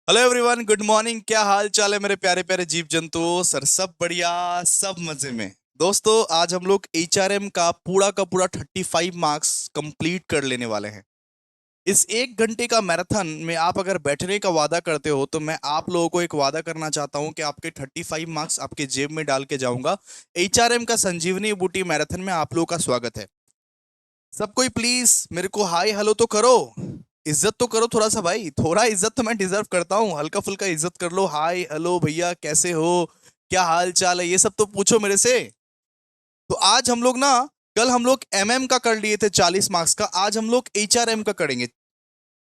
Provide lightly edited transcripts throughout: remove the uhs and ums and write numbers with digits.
Hello everyone, good morning. क्या हाल चाल है मेरे प्यारे प्यारे जीव जंतुओं? सर सब बढ़िया, सब मजे में। दोस्तों, आज हम लोग एचआरएम का पूरा 35 मार्क्स कंप्लीट कर लेने वाले हैं। इस 1 घंटे का मैराथन में आप अगर बैठने का वादा करते हो तो मैं आप लोगों को एक वादा करना चाहता हूं कि आपके 35 मार्क्स आपके जेब में डाल के जाऊंगा। एचआरएम का संजीवनी बूटी मैराथन में आप लोगों का स्वागत है। सब कोई प्लीज मेरे को हाय हेलो तो करो। इज्जत तो करो थोड़ा सा भाई, थोड़ा इज्जत तो मैं डिजर्व करता हूँ। हल्का फुल्का इज्जत कर लो। हाय हेलो भैया, कैसे हो, क्या हाल चाल है, ये सब तो पूछो मेरे से। तो आज हम लोग ना, कल हम लोग एमएम का कर लिए थे 40 मार्क्स का, आज हम लोग एचआरएम का करेंगे।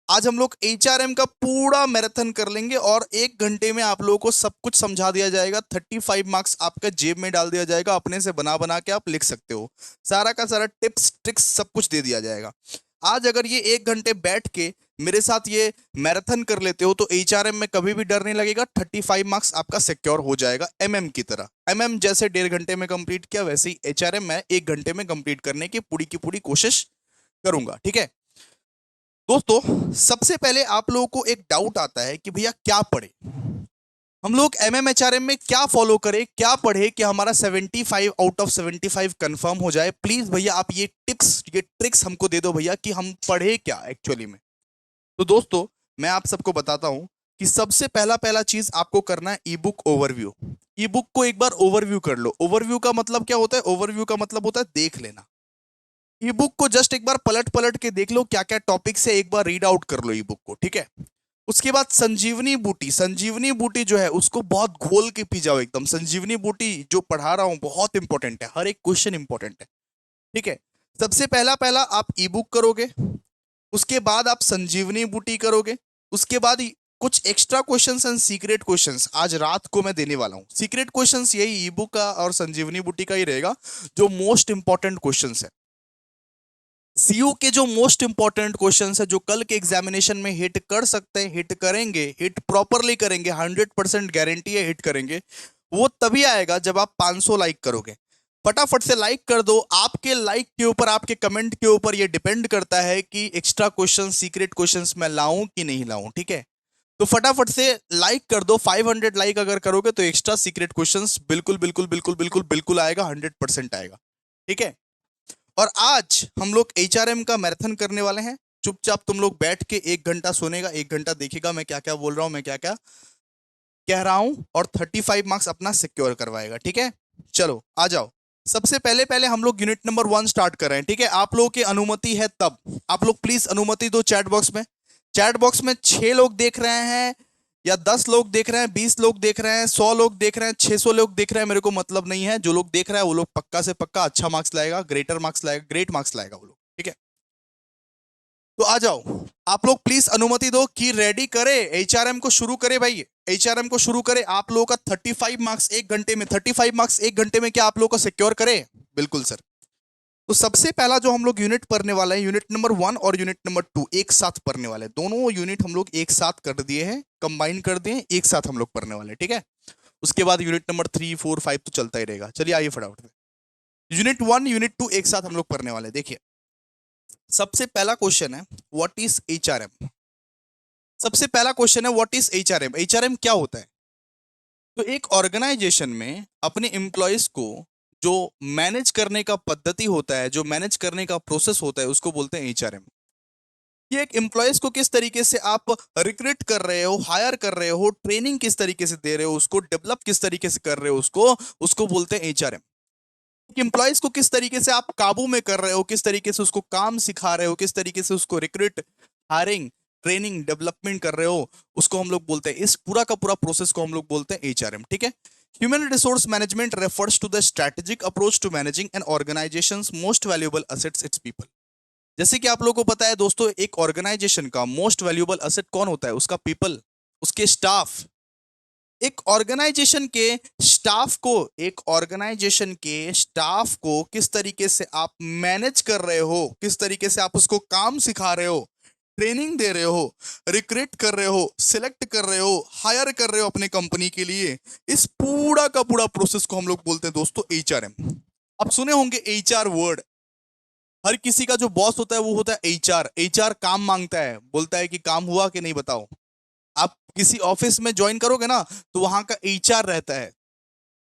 आज हम लोग एचआरएम का पूरा मैराथन कर लेंगे और 1 घंटे में आप लोगों को सब कुछ समझा दिया जाएगा। 35 मार्क्स आपका जेब में डाल दिया जाएगा, अपने से बना बना के आप लिख सकते हो। सारा का सारा टिप्स ट्रिक्स सब कुछ दे दिया जाएगा। आज अगर ये 1 घंटे बैठ के मेरे साथ ये मैराथन कर लेते हो तो एचआरएम में कभी भी डर नहीं लगेगा। 35 मार्क्स आपका सिक्योर हो जाएगा एमएम की तरह। एमएम जैसे 1.5 घंटे में कंप्लीट किया, वैसे ही एचआरएम मैं 1 घंटे में कंप्लीट करने की पूरी कोशिश करूंगा। ठीक है दोस्तों, सबसे पहले आप लोगों को एक डाउट आता है कि भैया क्या पढ़े, हम लोग एमएमएचआरएम में क्या फॉलो करें, क्या पढ़े कि हमारा 75 आउट ऑफ 75 कंफर्म हो जाए। प्लीज भैया आप ये टिप्स ये ट्रिक्स हमको दे दो भैया कि हम पढ़े क्या एक्चुअली में। तो दोस्तों, मैं आप सबको बताता हूं कि सबसे पहला पहला चीज आपको करना है ई बुक ओवरव्यू। ई बुक को एक बार ओवरव्यू कर लो। ओवरव्यू का मतलब क्या होता है? ओवरव्यू का मतलब होता है देख लेना। ई बुक को जस्ट एक बार पलट पलट के देख लो, क्या क्या टॉपिक से एक बार रीड आउट कर लो ई बुक को। ठीक है, उसके बाद संजीवनी बूटी, संजीवनी बूटी जो है उसको बहुत घोल के पी जाओ एकदम। संजीवनी बूटी जो पढ़ा रहा हूं बहुत इंपॉर्टेंट है, हर एक क्वेश्चन इंपॉर्टेंट है। ठीक है, सबसे पहला पहला आप ई बुक करोगे, उसके बाद आप संजीवनी बूटी करोगे, उसके बाद कुछ extra questions and secret questions आज रात को मैं देने वाला हूं। सीक्रेट क्वेश्चंस यही ई बुक का और संजीवनी बूटी का ही रहेगा, जो मोस्ट इंपॉर्टेंट क्वेश्चंस है। सीयू के जो मोस्ट इंपॉर्टेंट क्वेश्चंस है, जो कल के एग्जामिनेशन में हिट कर सकते हैं, हिट करेंगे, हिट प्रॉपरली करेंगे, 100% गारंटी है हिट करेंगे। वो तभी आएगा जब आप 500 लाइक करोगे। फटाफट से लाइक कर दो। आपके लाइक के ऊपर, आपके कमेंट के ऊपर ये डिपेंड करता है कि एक्स्ट्रा क्वेश्चन, सीक्रेट क्वेश्चंस मैं लाऊं कि नहीं लाऊं। ठीक है, तो फटाफट से लाइक कर दो। 500 लाइक अगर करोगे तो एक्स्ट्रा सीक्रेट क्वेश्चंस बिल्कुल बिल्कुल बिल्कुल बिल्कुल बिल्कुल आएगा, 100% आएगा। ठीक है, और आज हम लोग एचआरएम का मैराथन करने वाले हैं। चुपचाप तुम लोग बैठ के 1 घंटा सुनेगा, 1 घंटा देखेगा मैं क्या क्या बोल रहा हूं, मैं क्या क्या कह रहा हूं, और 35 मार्क्स अपना सिक्योर करवाएगा। ठीक है, चलो आ जाओ। सबसे पहले पहले हम लोग यूनिट नंबर 1 स्टार्ट कर रहे हैं। ठीक है, आप लोगों की अनुमति है तब आप लोग प्लीज अनुमति दो चैट बॉक्स में। चैट बॉक्स में 6 लोग देख रहे हैं या 10 लोग देख रहे हैं, 20 लोग देख रहे हैं, 100 लोग देख रहे हैं, 600 लोग देख रहे हैं, मेरे को मतलब नहीं है। जो लोग देख रहा है वो लोग पक्का से पक्का अच्छा मार्क्स लाएगा, ग्रेटर मार्क्स लाएगा, ग्रेट मार्क्स लाएगा वो लोग। ठीक है, तो आ जाओ। आप लोग प्लीज अनुमति दो कि रेडी करे, एचआरएम को शुरू करे भाई। एचआरएम को शुरू करे। आप लोगों का 35 मार्क्स 1 घंटे में, 35 मार्क्स 1 घंटे में क्या आप लोगों को सिक्योर करे? बिल्कुल सर। तो सबसे पहला जो हम लोग यूनिट पढ़ने वाले हैं, यूनिट नंबर 1 और यूनिट नंबर 2 एक साथ पढ़ने वाले हैं। दोनों यूनिट हम लोग एक साथ कर दिए हैं, कंबाइन कर दिए हैं, एक साथ हम लोग पढ़ने वाले हैं। ठीक है, उसके बाद यूनिट नंबर 3 4 5 तो चलता ही रहेगा। चलिए आइए फटाफट से। यूनिट 1 यूनिट 2 एक साथ हम लोग पढ़ने वाले हैं। देखिए, सबसे पहला क्वेश्चन है व्हाट इज एचआरएम। सबसे पहला क्वेश्चन है व्हाट इज एचआरएम। एचआरएम क्या होता है? तो एक ऑर्गेनाइजेशन में अपने एम्प्लॉयज को जो मैनेज करने का पद्धति होता है, जो मैनेज करने का प्रोसेस होता है, उसको बोलते हैं एचआरएम। ये एक एम्प्लॉयज को किस तरीके से आप रिक्रूट कर रहे हो, हायर कर रहे हो, ट्रेनिंग किस तरीके से दे रहे हो, उसको डेवलप किस तरीके से कर रहे हो, उसको उसको बोलते हैं एचआरएम। एम्प्लॉयज को किस तरीके से आप काबू में कर रहे हो, किस तरीके से उसको काम सिखा रहे हो, किस तरीके से उसको रिक्रूट, हायरिंग, ट्रेनिंग, डेवलपमेंट कर रहे हो, उसको हम लोग बोलते हैं, इस पूरा का पूरा प्रोसेस को हम लोग बोलते हैं एचआरएम। ठीक है, human resource management refers to the strategic approach to managing an organisation's most valuable assets its people. जैसे कि आप लोगों को पता है दोस्तों, एक ऑर्गेनाइजेशन का मोस्ट वैल्यूएबल असेट कौन होता है? उसका पीपल, उसके स्टाफ। एक ऑर्गेनाइजेशन के स्टाफ को, एक ऑर्गेनाइजेशन के स्टाफ को किस तरीके से आप मैनेज कर रहे हो, किस तरीके से आप उसको काम सिखा रहे हो, ट्रेनिंग दे रहे हो, रिक्रूट कर रहे हो, सिलेक्ट कर रहे हो, हायर कर रहे हो अपने कंपनी के लिए, इस पूरा का पूरा प्रोसेस को हम लोग बोलते हैं दोस्तों एचआरएम। आप सुने होंगे एचआर वर्ड। हर किसी का जो बॉस होता है वो होता है एचआर। एचआर काम मांगता है, बोलता है कि काम हुआ कि नहीं बताओ। आप किसी ऑफिस में ज्वाइन करोगे ना तो वहां का एचआर रहता है।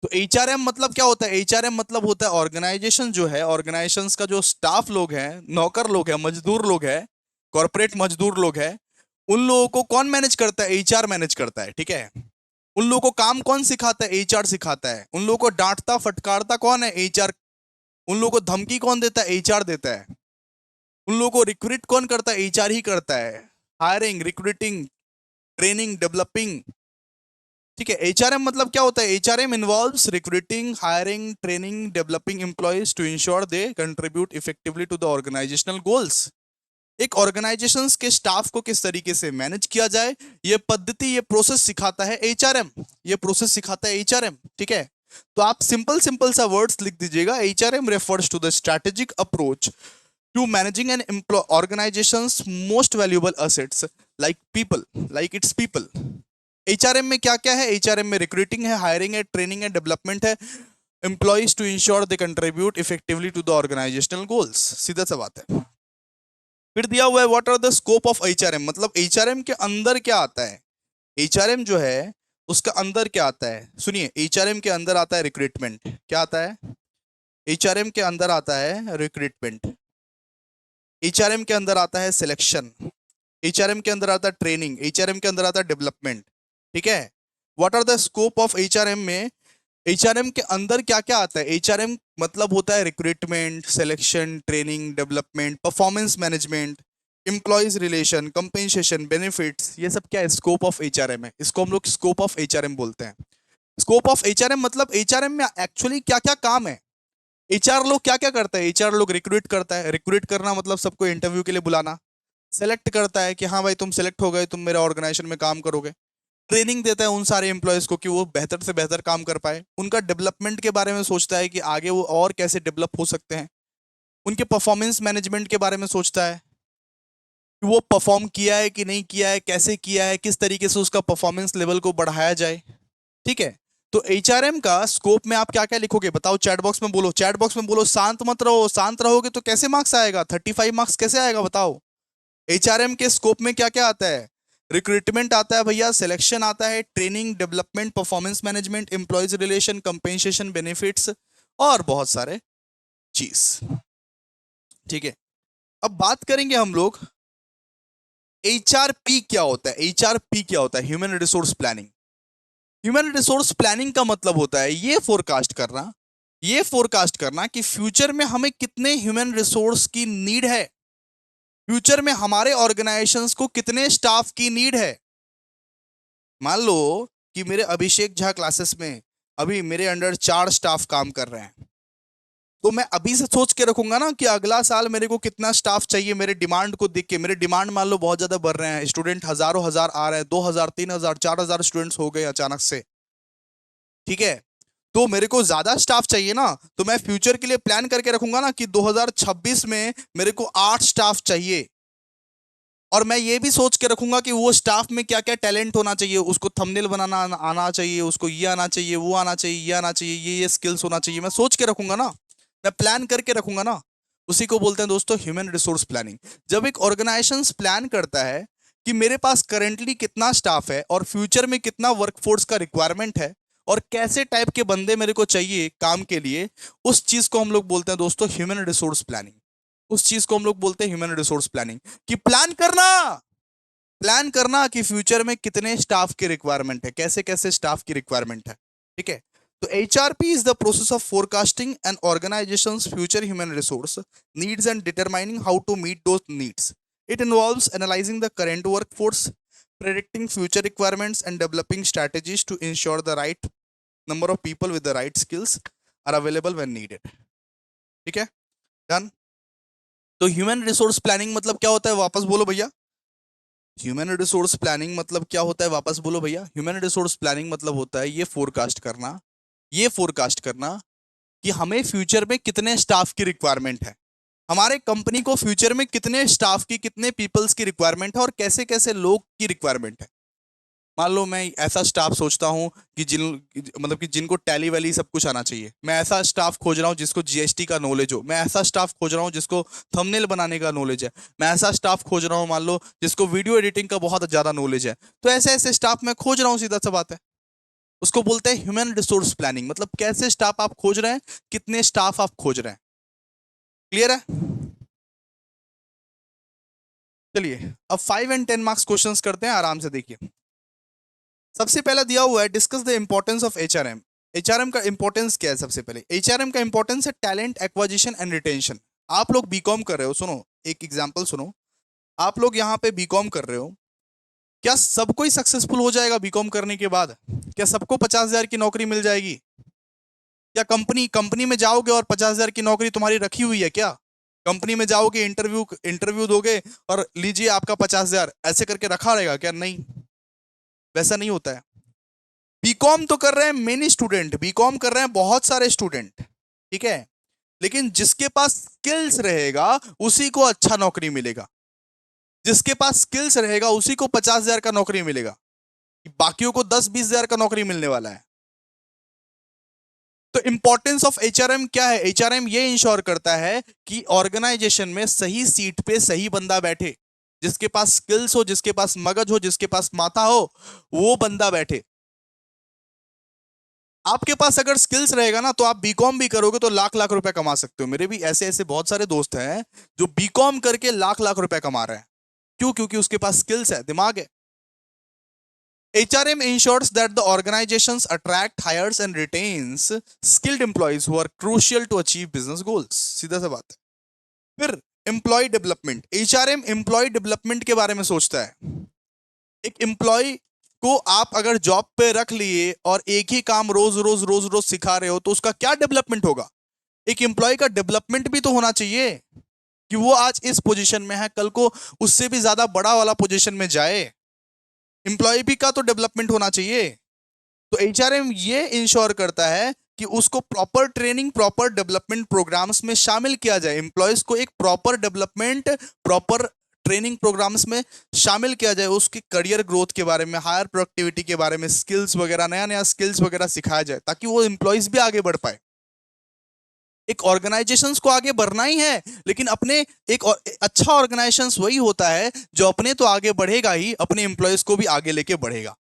तो एचआरएम मतलब क्या होता है? एचआरएम मतलब होता है ऑर्गेनाइजेशन जो है, ऑर्गेनाइजेशंस का जो स्टाफ लोग हैं, नौकर लोग हैं, मजदूर लोग हैं, कॉर्पोरेट मजदूर लोग हैं, उन लोगों को कौन मैनेज करता है? एचआर मैनेज करता है, ठीक है। उन लोगों को काम कौन सिखाता है? एचआर सिखाता है। उन लोगों को डांटता फटकारता कौन है? एचआर। उन लोगों को धमकी कौन देता है? एचआर देता है। उन लोगों को रिक्रूट कौन करता है? एचआर ही करता है। हायरिंग, रिक्रूटिंग, ट्रेनिंग, डेवलपिंग, ठीक है। एचआरएम मतलब क्या होता है? HRM involves recruiting, hiring, training, developing employees to ensure they contribute effectively to the organisational goals. एक ऑर्गेनाइजेशंस के स्टाफ को किस तरीके से मैनेज किया जाए, ये पद्धति, ये प्रोसेस सिखाता है एचआरएम। ये प्रोसेस सिखाता है एचआरएम, ठीक है। तो आप सिंपल सिंपल सा वर्ड्स लिख दीजिएगा। HRM refers to the strategic approach to managing an organization's most valuable assets like people, like its people। HRM में क्या क्या है? एचआरएम में रिक्रूटिंग है, हायरिंग है, ट्रेनिंग है, डेवलपमेंट है, employees to ensure they contribute effectively to the organisational goals. सीधा सा बात है। फिर दिया हुआ है what are the scope of HRM, मतलब एचआरएम के अंदर क्या आता है? एचआरएम जो है उसका अंदर क्या आता है? सुनिए, एचआरएम के अंदर आता है रिक्रूटमेंट। क्या आता है? एचआरएम के अंदर आता है रिक्रूटमेंट। एचआरएम के अंदर आता है सिलेक्शन। एचआरएम के अंदर आता है ट्रेनिंग। एचआरएम के अंदर आता है डेवलपमेंट, ठीक है। What are the scope of HRM में एचआरएम के अंदर क्या क्या आता है? एचआरएम मतलब होता है recruitment, selection, training, development, performance management, employees relation, compensation, benefits, ये सब क्या है? स्कोप ऑफ एचआरएम है। इसको हम लोग स्कोप ऑफ एचआरएम बोलते हैं। स्कोप ऑफ एचआरएम मतलब एचआरएम में एक्चुअली क्या क्या काम है। एचआर लोग क्या क्या करता है? एचआर लोग रिक्रूट करता है। रिक्रूट करना मतलब सबको इंटरव्यू के लिए बुलाना। सेलेक्ट करता है कि हाँ भाई तुम सेलेक्ट हो गए, तुम मेरे ऑर्गेनाइजेशन में काम करोगे। ट्रेनिंग देता है उन सारे एम्प्लॉयज को कि वो बेहतर से बेहतर काम कर पाए। उनका डेवलपमेंट के बारे में सोचता है कि आगे वो और कैसे डेवलप हो सकते हैं। उनके परफॉर्मेंस मैनेजमेंट के बारे में सोचता है कि वो परफॉर्म किया है कि नहीं किया है, कैसे किया है, किस तरीके से उसका परफॉर्मेंस लेवल को बढ़ाया जाए, ठीक है। तो एचआरएम का स्कोप में आप क्या क्या लिखोगे बताओ? चैट बॉक्स में बोलो, चैट बॉक्स में बोलो। शांत मत रहो, शांत रहोगे तो कैसे मार्क्स आएगा? 35 मार्क्स कैसे आएगा बताओ? एचआरएम के स्कोप में क्या क्या आता है? रिक्रूटमेंट आता है भैया, सिलेक्शन आता है, training, development, performance management, employees relation, compensation, benefits और बहुत सारे चीज, ठीक है। अब बात करेंगे हम लोग एचआरपी क्या होता है। एचआरपी क्या होता है? Human resource planning. Human resource planning का मतलब होता है ये फोरकास्ट करना कि फ्यूचर में हमें कितने ह्यूमन रिसोर्स की नीड है, फ्यूचर में हमारे ऑर्गेनाइजेशंस को कितने स्टाफ की नीड है। मान लो कि मेरे अभिषेक झा क्लासेस में अभी मेरे अंडर 4 स्टाफ काम कर रहे हैं, तो मैं अभी से सोच के रखूंगा ना कि अगला साल मेरे को कितना स्टाफ चाहिए। मेरे डिमांड को देख के, मेरे डिमांड मान लो बहुत ज्यादा बढ़ रहे हैं, स्टूडेंट हजारों हजार आ रहे हैं, 2000, 3000, 4000 स्टूडेंट्स हो गए अचानक से, ठीक है। तो मेरे को ज्यादा स्टाफ चाहिए ना, तो मैं फ्यूचर के लिए प्लान करके रखूंगा ना कि 2026 में मेरे को 8 स्टाफ चाहिए। और मैं ये भी सोच के रखूंगा कि वो स्टाफ में क्या क्या टैलेंट होना चाहिए। उसको थंबनेल बनाना आना चाहिए, उसको ये आना चाहिए, वो आना चाहिए, ये आना चाहिए, ये स्किल्स होना चाहिए। मैं सोच के रखूंगा ना, मैं प्लान करके रखूंगा ना। उसी को बोलते हैं दोस्तों ह्यूमन रिसोर्स प्लानिंग। जब एक ऑर्गेनाइजेशन प्लान करता है कि मेरे पास करेंटली कितना स्टाफ है और फ्यूचर में कितना वर्कफोर्स का रिक्वायरमेंट है और कैसे टाइप के बंदे मेरे को चाहिए काम के लिए, उस चीज को हम लोग बोलते हैं दोस्तों ह्यूमन रिसोर्स प्लानिंग। उस चीज को हम लोग बोलते हैं ह्यूमन रिसोर्स प्लानिंग। कि प्लान करना कि फ्यूचर में कितने स्टाफ की रिक्वायरमेंट है, कैसे कैसे स्टाफ की रिक्वायरमेंट है, ठीक है। तो HRP is the process of forecasting an organisation's future human resource needs and determining how to meet those needs. It involves analysing the current workforce, predicting future requirements and developing strategies to ensure the right number of people with the right skills are available when needed, ठीक है। Done. तो human resource planning मतलब क्या होता है? वापस बोलो भैया। ह्यूमन रिसोर्स प्लानिंग मतलब क्या होता है? वापस बोलो भैया। ह्यूमन रिसोर्स प्लानिंग मतलब होता है ये फोरकास्ट करना कि हमें फ्यूचर में कितने स्टाफ की रिक्वायरमेंट है, हमारे कंपनी को फ्यूचर में कितने स्टाफ की, कितने पीपल्स की रिक्वायरमेंट है और कैसे कैसे लोग की रिक्वायरमेंट है। मान लो मैं ऐसा स्टाफ सोचता हूँ कि मतलब कि जिनको टैली वैली सब कुछ आना चाहिए। मैं ऐसा स्टाफ खोज रहा हूँ जिसको जीएसटी का नॉलेज हो। मैं ऐसा स्टाफ खोज रहा हूँ जिसको थंबनेल बनाने का नॉलेज है। मैं ऐसा स्टाफ खोज रहा हूँ मान लो जिसको वीडियो एडिटिंग का बहुत ज्यादा नॉलेज है। तो ऐसे ऐसे स्टाफ मैं खोज रहा हूँ, सीधा सा बात है। उसको बोलते हैं ह्यूमन रिसोर्स प्लानिंग। मतलब कैसे स्टाफ आप खोज रहे हैं, कितने स्टाफ आप खोज रहे हैं। क्लियर है? चलिए अब 5 और 10 मार्क्स क्वेश्चंस करते हैं, आराम से देखिए। सबसे पहला दिया हुआ है, discuss the importance of HRM. HRM का इंपॉर्टेंस क्या है? सबसे पहले एचआरएम का इंपॉर्टेंस है टैलेंट एक्वाजिशन एंड रिटेंशन। आप लोग बीकॉम कर रहे हो, सुनो एक एग्जांपल सुनो। आप लोग यहाँ पे बीकॉम कर रहे हो, क्या सब कोई सक्सेसफुल हो जाएगा बीकॉम करने के बाद? क्या सबको 50,000 की नौकरी मिल जाएगी? या कंपनी कंपनी में जाओगे और 50,000 की नौकरी तुम्हारी रखी हुई है क्या? कंपनी में जाओगे, इंटरव्यू इंटरव्यू दोगे और लीजिए आपका 50,000 ऐसे करके रखा रहेगा क्या? नहीं, वैसा नहीं होता है। बीकॉम तो कर रहे हैं मेनी स्टूडेंट, बीकॉम कर रहे हैं बहुत सारे स्टूडेंट, ठीक है। लेकिन जिसके पास स्किल्स रहेगा उसी को अच्छा नौकरी मिलेगा। जिसके पास स्किल्स रहेगा उसी को 50,000 का नौकरी मिलेगा, बाकियों को 10-20,000 का नौकरी मिलने वाला है। तो इंपॉर्टेंस ऑफ एचआरएम क्या है? एचआरएम ये इंश्योर करता है कि ऑर्गेनाइजेशन में सही सीट पे सही बंदा बैठे, जिसके पास स्किल्स हो, जिसके पास मगज हो, जिसके पास माथा हो, वो बंदा बैठे। आपके पास अगर स्किल्स रहेगा ना तो आप बीकॉम भी करोगे तो लाख लाख रुपए कमा सकते हो। मेरे भी ऐसे ऐसे बहुत सारे दोस्त हैं जो बीकॉम करके लाख लाख रुपए कमा रहे हैं। क्यों? क्योंकि उसके पास स्किल्स है, दिमाग है। HRM ensures that the organizations attract, hires and retains skilled employees who are crucial to achieve business goals. सीधा सा बात है। फिर employ development, HRM employee development के बारे में सोचता है। एक एम्प्लॉय को आप अगर जॉब पे रख लिए और एक ही काम रोज रोज रोज रोज सिखा रहे हो तो उसका क्या डेवलपमेंट होगा? एक एम्प्लॉय का डेवलपमेंट भी तो होना चाहिए कि वो आज इस पोजीशन में है, कल को उससे भी ज्यादा बड़ा वाला पोजीशन में जाए। एम्प्लॉय भी का तो डेवलपमेंट होना चाहिए। तो एचआरएम ये इंश्योर करता है कि उसको proper training, proper development programmes में शामिल किया जाए। एम्प्लॉयज को एक proper development, proper training programmes में शामिल किया जाए। उसकी करियर ग्रोथ के बारे में, हायर प्रोडक्टिविटी के बारे में, स्किल्स वगैरह, नया नया स्किल्स वगैरह सिखाया जाए ताकि वो एम्प्लॉयज भी आगे बढ़ पाए। एक ऑर्गेनाइजेशंस को आगे बढ़ना ही है, लेकिन अपने अच्छा ऑर्गेनाइजेशंस वही होता है जो अपने तो आगे बढ़ेगा ही, अपने एम्प्लॉयज को भी आगे लेके बढ़ेगा।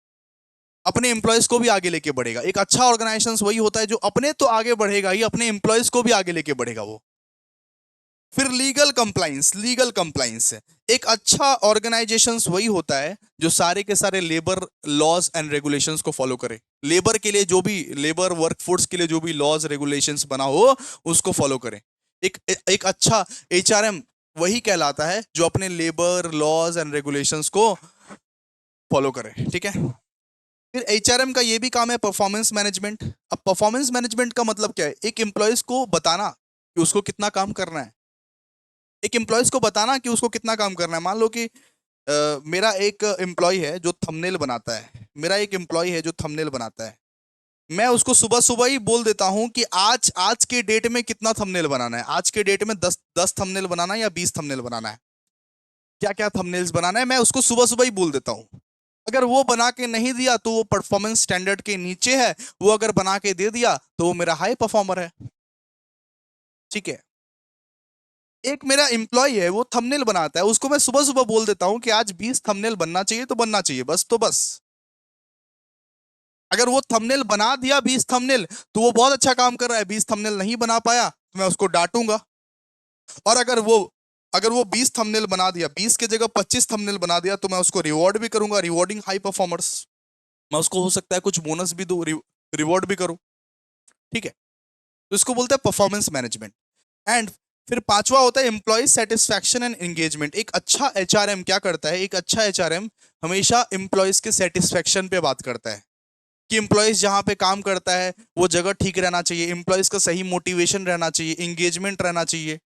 अपने एम्प्लॉयज को भी आगे लेके बढ़ेगा। एक अच्छा ऑर्गेनाइजेशन वही होता है जो अपने तो आगे बढ़ेगा ही, अपने एम्प्लॉयज को भी आगे लेके बढ़ेगा वो। फिर लीगल कंप्लाइंस, लीगल कंप्लाइंस है। एक अच्छा ऑर्गेनाइजेशन वही होता है जो सारे के सारे लेबर लॉज एंड रेगुलेशंस को फॉलो करे। लेबर के लिए जो भी, लेबर वर्कफोर्स के लिए जो भी लॉज रेगुलेशंस बना हो उसको फॉलो करे। एक एक अच्छा एचआरएम वही कहलाता है जो अपने लेबर लॉज एंड रेगुलेशंस को फॉलो करे, ठीक है। फिर एचआरएम का ये भी काम है परफॉर्मेंस मैनेजमेंट। अब परफॉर्मेंस मैनेजमेंट का मतलब क्या है? एक एम्प्लॉयज को बताना कि उसको कितना काम करना है। एक एम्प्लॉयज को बताना कि उसको कितना काम करना है। मान लो कि मेरा एक एम्प्लॉय है जो थंबनेल बनाता है, मेरा एक एम्प्लॉय है जो थंबनेल बनाता है। मैं उसको सुबह सुबह ही बोल देता हूं कि आज आज के डेट में कितना थंबनेल बनाना है। आज के डेट में 10 थंबनेल बनाना है या 20 थंबनेल बनाना है, क्या क्या थंबनेल्स बनाना है, मैं उसको सुबह सुबह ही बोल देता हूँ। अगर वो बना के नहीं दिया तो वो परफॉर्मेंस स्टैंडर्ड के नीचे है। वो अगर बना के दे दिया तो वो मेरा हाई परफॉर्मर है, ठीक है। एक मेरा एम्प्लॉय है वो थंबनेल बनाता है, उसको मैं सुबह सुबह बोल देता हूं कि आज 20 थंबनेल बनना चाहिए तो बनना चाहिए, बस तो बस। अगर वो थंबनेल बना दिया 20 थंबनेल तो वो बहुत अच्छा काम कर रहा है। 20 थंबनेल नहीं बना पाया तो मैं उसको डांटूंगा। और अगर वो 20 थंबनेल बना दिया, 20 की जगह 25 थंबनेल बना दिया तो मैं उसको रिवॉर्ड भी करूंगा, रिवॉर्डिंग हाई परफॉर्मर्स। मैं उसको हो सकता है कुछ बोनस भी दूं, रिवॉर्ड भी करूं, ठीक है। तो इसको बोलते हैं परफॉर्मेंस मैनेजमेंट। एंड फिर पांचवा होता है एम्प्लॉय सेटिस्फैक्शन एंड एंगेजमेंट। एक अच्छा एचआरएम क्या करता है? एक अच्छा एचआरएम हमेशा एम्प्लॉयज के सेटिस्फैक्शन पे बात करता है कि एम्प्लॉयज जहां पे काम करता है वो जगह ठीक रहना चाहिए, एम्प्लॉयज का सही मोटिवेशन रहना चाहिए, एंगेजमेंट रहना चाहिए।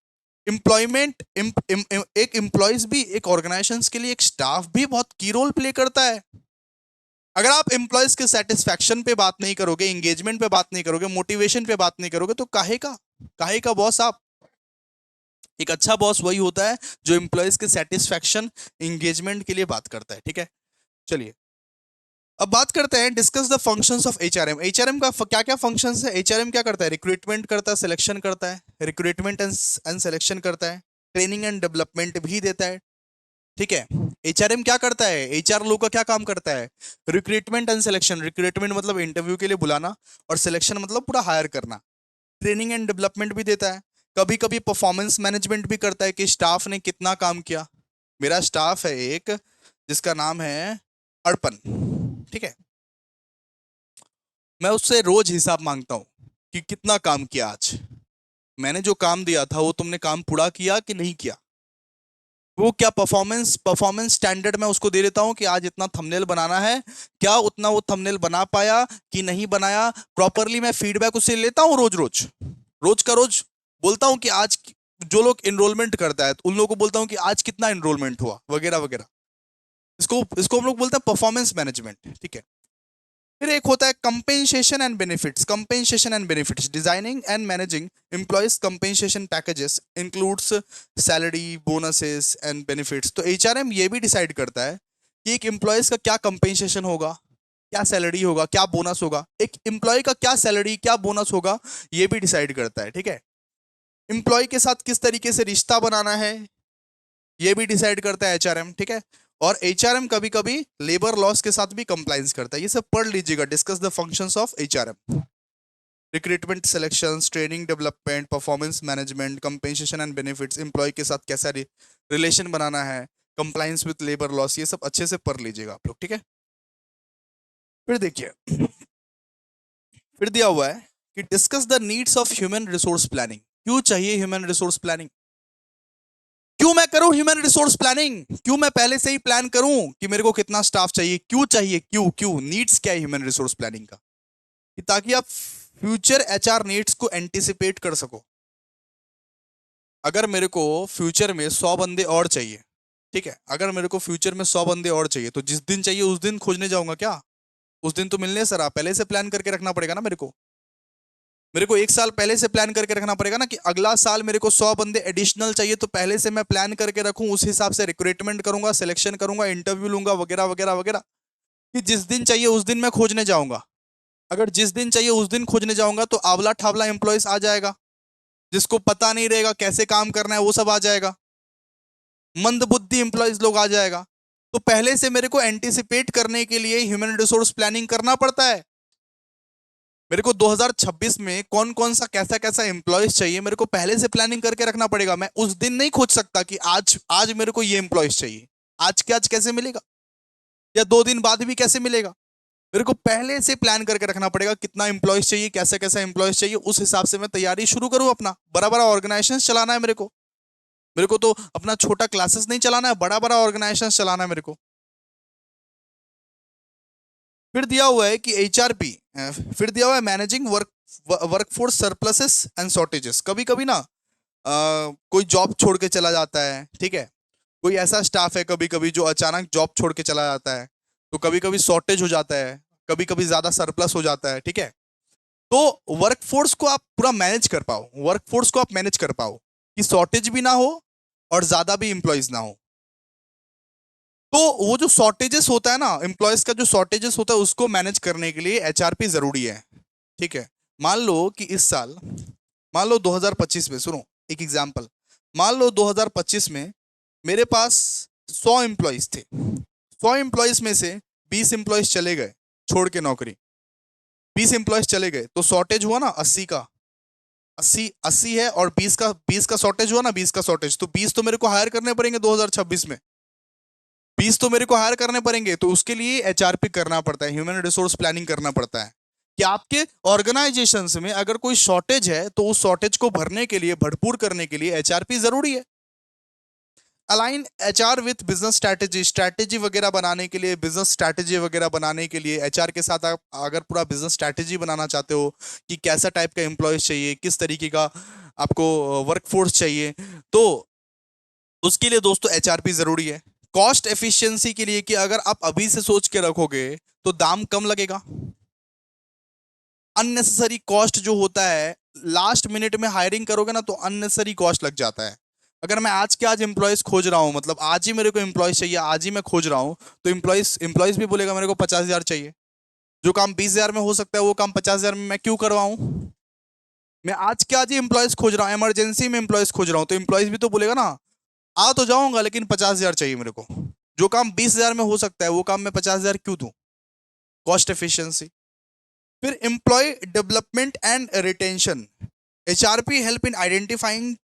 एम्प्लॉयमेंट एक एम्प्लॉयज भी एक ऑर्गेनाइजेशन के लिए, एक स्टाफ भी बहुत की रोल प्ले करता है। अगर आप एम्प्लॉयज के सेटिस्फैक्शन पे बात नहीं करोगे, एंगेजमेंट पे बात नहीं करोगे, मोटिवेशन पे बात नहीं करोगे तो काहे का बॉस आप? एक अच्छा बॉस वही होता है जो एम्प्लॉयज के सेटिस्फैक्शन, एंगेजमेंट के लिए बात करता है, ठीक है। चलिए अब बात करते हैं, discuss the functions of HRM. HRM का क्या क्या फंक्शंस है? एचआरएम क्या करता है? रिक्रूटमेंट करता है, सिलेक्शन करता है, रिक्रूटमेंट एंड सिलेक्शन करता है, ट्रेनिंग एंड डेवलपमेंट भी देता है। ठीक है, एचआरएम क्या करता है? एचआर लोग का क्या काम करता है? Recruitment and selection. रिक्रूटमेंट मतलब इंटरव्यू के लिए बुलाना, और सिलेक्शन मतलब पूरा हायर करना। ट्रेनिंग एंड डेवलपमेंट भी देता है, कभी कभी परफॉर्मेंस मैनेजमेंट भी करता है कि स्टाफ ने कितना काम किया। मेरा स्टाफ है एक, जिसका नाम है अर्पण। ठीक है, मैं उससे रोज हिसाब मांगता हूं कि कितना काम किया आज, मैंने जो काम दिया था वो तुमने काम पूरा किया कि नहीं किया। वो क्या परफॉर्मेंस परफॉर्मेंस स्टैंडर्ड मैं उसको दे देता हूँ कि आज इतना थंबनेल बनाना है, क्या उतना वो थंबनेल बना पाया कि नहीं बनाया, प्रॉपरली मैं फीडबैक उससे लेता हूँ रोज रोज, रोज का रोज बोलता हूँ कि आज जो लोग इनरोलमेंट करता है तो उन लोगों को बोलता हूँ कि आज कितना इनरोलमेंट हुआ वगैरह वगैरह। इसको इसको हम लोग बोलते हैं परफॉर्मेंस मैनेजमेंट। ठीक है, फिर एक होता है compensation and benefits. Compensation and benefits, designing and managing employees compensation packages includes salary, bonuses and benefits. तो एचआरएम ये भी डिसाइड करता है कि एक एम्प्लॉयज का क्या कंपेंसेशन होगा, क्या सैलरी होगा, क्या बोनस होगा। एक एम्प्लॉय का क्या सैलरी, क्या बोनस होगा, ये भी डिसाइड करता है। ठीक है, एम्प्लॉय के साथ किस तरीके से रिश्ता बनाना है, ये भी डिसाइड करता है एचआरएम। ठीक है, और एचआरएम कभी कभी लेबर लॉस के साथ भी कंप्लाइंस करता है। ये सब पढ़ लीजिएगा, discuss the functions of HRM. Recruitment, selections, training, development, performance management, compensation and benefits, employee के साथ कैसा रिलेशन बनाना है, कंप्लाइंस विद लेबर लॉस, ये सब अच्छे से पढ़ लीजिएगा आप लोग। ठीक है, फिर देखिए, फिर दिया हुआ है कि discuss the needs of human resource planning. क्यों चाहिए ह्यूमन रिसोर्स प्लानिंग? क्यों मैं करूं ह्यूमन रिसोर्स प्लानिंग? क्यों मैं पहले से ही प्लान करूं कि मेरे को कितना स्टाफ चाहिए? क्यों चाहिए? क्यों क्यों नीड्स क्या है ह्यूमन रिसोर्स प्लानिंग का? कि ताकि आप फ्यूचर एचआर नीड्स को एंटिसिपेट कर सको। अगर मेरे को फ्यूचर में 100 बंदे और चाहिए, ठीक है, अगर मेरे को फ्यूचर में 100 बंदे और चाहिए, तो जिस दिन चाहिए उस दिन खोजने जाऊंगा क्या? उस दिन तो मिलने सर, आप पहले से प्लान करके रखना पड़ेगा ना मेरे को 1 साल पहले से प्लान करके रखना पड़ेगा ना कि अगला साल मेरे को 100 बंदे एडिशनल चाहिए, तो पहले से मैं प्लान करके रखूं, उस हिसाब से रिक्रूटमेंट करूंगा, सिलेक्शन करूंगा, इंटरव्यू लूंगा वगैरह वगैरह वगैरह। कि जिस दिन चाहिए उस दिन मैं खोजने जाऊंगा। अगर जिस दिन चाहिए उस दिन खोजने जाऊंगा तो आवला ठावला एम्प्लॉयज आ जाएगा, जिसको पता नहीं रहेगा कैसे काम करना है, वो सब आ जाएगा, मंद बुद्धि एम्प्लॉयज लोग आ जाएगा। तो पहले से मेरे को एंटिसिपेट करने के लिए ह्यूमन रिसोर्स प्लानिंग करना पड़ता है। मेरे को 2026 में कौन कौन सा कैसा कैसा एम्प्लॉयज चाहिए, मेरे को पहले से प्लानिंग करके रखना पड़ेगा। मैं उस दिन नहीं खोज सकता कि आज आज मेरे को ये एम्प्लॉयज चाहिए, आज के आज कैसे मिलेगा, या 2 दिन बाद भी कैसे मिलेगा। मेरे को पहले से प्लान करके रखना पड़ेगा कितना एम्प्लॉयज चाहिए, कैसा कैसा एम्प्लॉयज चाहिए, उस हिसाब से मैं तैयारी शुरू करूं। अपना बड़ा बड़ा ऑर्गेनाइजेशन चलाना है मेरे को तो अपना छोटा क्लासेस नहीं चलाना है, बड़ा बड़ा ऑर्गेनाइजेशन चलाना है मेरे को। फिर दिया हुआ है कि एचआरपी, फिर दिया हुआ है managing workforce surpluses and shortages. कभी कभी ना कोई जॉब छोड़ के चला जाता है, ठीक है, कोई ऐसा स्टाफ है कभी कभी जो अचानक जॉब छोड़ के चला जाता है, तो कभी कभी शॉर्टेज हो जाता है, कभी कभी ज्यादा सरप्लस हो जाता है। ठीक है, तो वर्कफोर्स को आप पूरा मैनेज कर पाओ, वर्कफोर्स को आप मैनेज कर पाओ कि शॉर्टेज भी ना हो और ज्यादा भी इंप्लॉइज ना हो। तो वो जो शॉर्टेजेस होता है ना, एम्प्लॉयज का जो शॉर्टेजेस होता है, उसको मैनेज करने के लिए एचआरपी जरूरी है। ठीक है, मान लो कि इस साल, मान लो 2025 में, सुनो एक एग्जांपल, मान लो 2025 में मेरे पास 100 एम्प्लॉयज थे, 100 एम्प्लॉयज में से 20 एम्प्लॉयज चले गए छोड़ के नौकरी, 20 एम्प्लॉयज चले गए, तो शॉर्टेज हुआ ना 80 का। 80 है और 20 का शॉर्टेज हुआ ना, 20 का शॉर्टेज, तो 20 तो मेरे को हायर करने पड़ेंगे 2026 में, 20 तो मेरे को हायर करने पड़ेंगे। तो उसके लिए एचआरपी करना पड़ता है, ह्यूमन रिसोर्स प्लानिंग करना पड़ता है कि आपके ऑर्गेनाइजेशन में अगर कोई शॉर्टेज है तो उस शॉर्टेज को भरने के लिए, भरपूर करने के लिए एचआरपी जरूरी है। Align HR with business strategy, strategy वगैरह बनाने के लिए, बिजनेस स्ट्रैटेजी वगैरह बनाने के लिए एचआर के साथ आप अगर पूरा बिजनेस स्ट्रैटेजी बनाना चाहते हो कि कैसा टाइप का एम्प्लॉयज चाहिए, किस तरीके का आपको वर्कफोर्स चाहिए, तो उसके लिए दोस्तों एचआरपी जरूरी है। कॉस्ट एफिशिएंसी के लिए कि अगर आप अभी से सोच के रखोगे तो दाम कम लगेगा। अननेसेसरी कॉस्ट जो होता है, लास्ट मिनट में हायरिंग करोगे ना तो अननेसेसरी कॉस्ट लग जाता है। अगर मैं आज के आज एम्प्लॉयज खोज रहा हूँ, मतलब आज ही मेरे को एम्प्लॉयज चाहिए, आज ही मैं खोज रहा हूँ, तो एम्प्लॉयज एम्प्लॉयज भी बोलेगा मेरे को 50,000 चाहिए। जो काम 20,000 में हो सकता है वो काम 50,000 में मैं क्यों करवाऊं? मैं आज के आज ही एम्प्लॉयज खोज रहा हूँ, इमरजेंसी में एम्प्लॉयज खोज रहा हूँ, तो एम्प्लॉयज भी तो बोलेगा ना, आ तो जाऊंगा लेकिन 50,000 चाहिए मेरे को। जो काम 20,000 में हो सकता है वो काम मैं 50,000 क्यों दूं? Cost efficiency. फिर employ development and retention. HRP help in identifying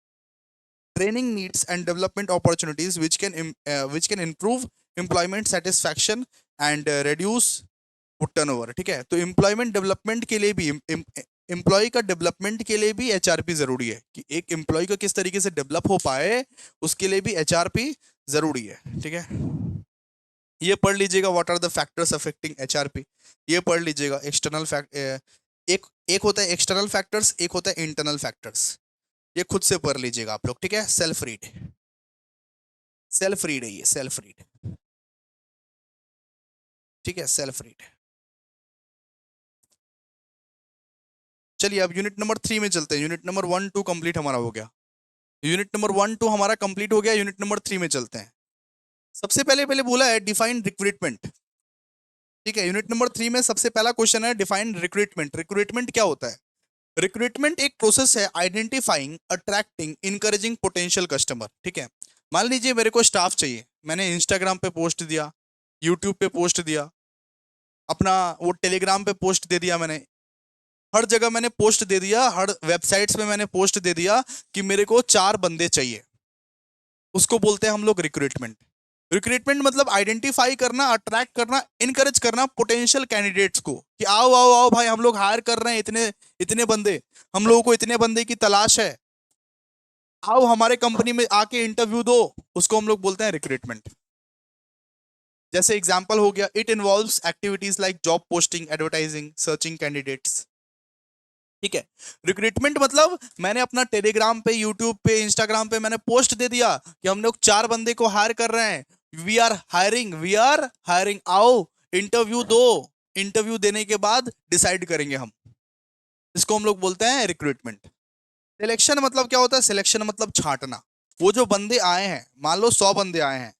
training needs and development opportunities which can improve employment satisfaction and reduce turnover। ठीक है, तो एम्प्लॉयमेंट डेवलपमेंट के लिए भी एम्प्लॉय का डेवलपमेंट के लिए भी एचआरपी जरूरी है, कि एक एम्प्लॉय को किस तरीके से डेवलप हो पाए उसके लिए भी एचआरपी जरूरी है। ठीक है, ये पढ़ लीजिएगा, what are the factors affecting HRP. ये पढ़ लीजिएगा, एक्सटर्नल फैक्ट, एक एक होता है एक्सटर्नल फैक्टर्स, एक होता है इंटरनल फैक्टर्स। ये खुद से पढ़ लीजिएगा आप लोग, ठीक है, सेल्फ रीड, सेल्फ रीड है ये, सेल्फ रीड। ठीक है, सेल्फ रीड। चलिए अब यूनिट नंबर 3 में चलते हैं। यूनिट नंबर 1 2 कंप्लीट हमारा हो गया, यूनिट नंबर 1 2 हमारा कंप्लीट हो गया। यूनिट नंबर 3 में चलते हैं। सबसे पहले पहले बोला है डिफाइन रिक्रूटमेंट। ठीक है, यूनिट नंबर 3 में सबसे पहला क्वेश्चन है डिफाइन रिक्रूटमेंट। रिक्रूटमेंट क्या होता है? रिक्रूटमेंट एक प्रोसेस है identifying, attracting, encouraging potential customer. ठीक है, मान लीजिए मेरे को स्टाफ चाहिए, मैंने इंस्टाग्राम पे पोस्ट दिया, यूट्यूब पे पोस्ट दिया, अपना वो टेलीग्राम पे पोस्ट दे दिया, मैंने हर जगह मैंने पोस्ट दे दिया, हर वेबसाइट्स में मैंने पोस्ट दे दिया कि मेरे को 4 बंदे चाहिए। उसको बोलते हैं हम लोग रिक्रूटमेंट। रिक्रूटमेंट मतलब आइडेंटिफाई करना, अट्रैक्ट करना, इनकरेज करना पोटेंशियल कैंडिडेट्स को कि आओ आओ आओ भाई, हम लोग हायर कर रहे हैं इतने इतने बंदे, हम लोगों को इतने बंदे की तलाश है, आओ हमारे कंपनी में आके इंटरव्यू दो। उसको हम लोग बोलते हैं रिक्रूटमेंट। जैसे एग्जांपल हो गया, it involves activities like job posting, advertising, searching candidates. ठीक है, रिक्रूटमेंट मतलब मैंने अपना टेलीग्राम पे, यूट्यूब पे, इंस्टाग्राम पे मैंने पोस्ट दे दिया कि हम लोग 4 बंदे को हायर कर रहे हैं, we are hiring, we are hiring, आओ इंटरव्यू दो, इंटरव्यू देने के बाद डिसाइड करेंगे हम। इसको हम लोग बोलते हैं रिक्रूटमेंट। सिलेक्शन मतलब क्या होता है? सिलेक्शन मतलब छांटना। वो जो बंदे आए हैं, मान लो 100 बंदे आए हैं,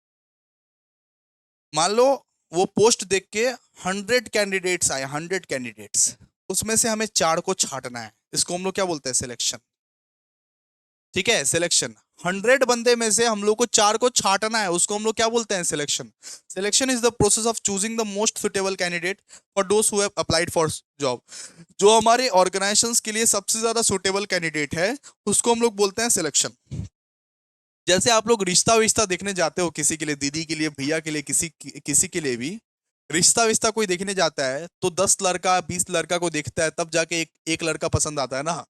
मान लो वो पोस्ट देख के 100 कैंडिडेट्स आए, 100 कैंडिडेट्स, उसमें से हमें 4 को छांटना है। इसको हम लोग क्या बोलते हैं? सिलेक्शन। ठीक है, सिलेक्शन। 100 बंदे में से हम लोग को 4 को छांटना है, उसको हम लोग क्या बोलते हैं? Selection. Selection is the process of choosing the most suitable candidate for those who have applied for job. जो हमारे ऑर्गेनाइजेशंस के लिए सबसे ज्यादा सुटेबल कैंडिडेट है उसको हम लोग बोलते हैं सिलेक्शन। जैसे आप लोग रिश्ता विश्ता देखने जाते हो, किसी के लिए, दीदी के लिए, भैया के लिए, किसी किसी के लिए भी रिश्ता विश्ता कोई देखने जाता है तो 10 लड़का 20 लड़का को देखता है, तब जाके एक लड़का पसंद आता है ना।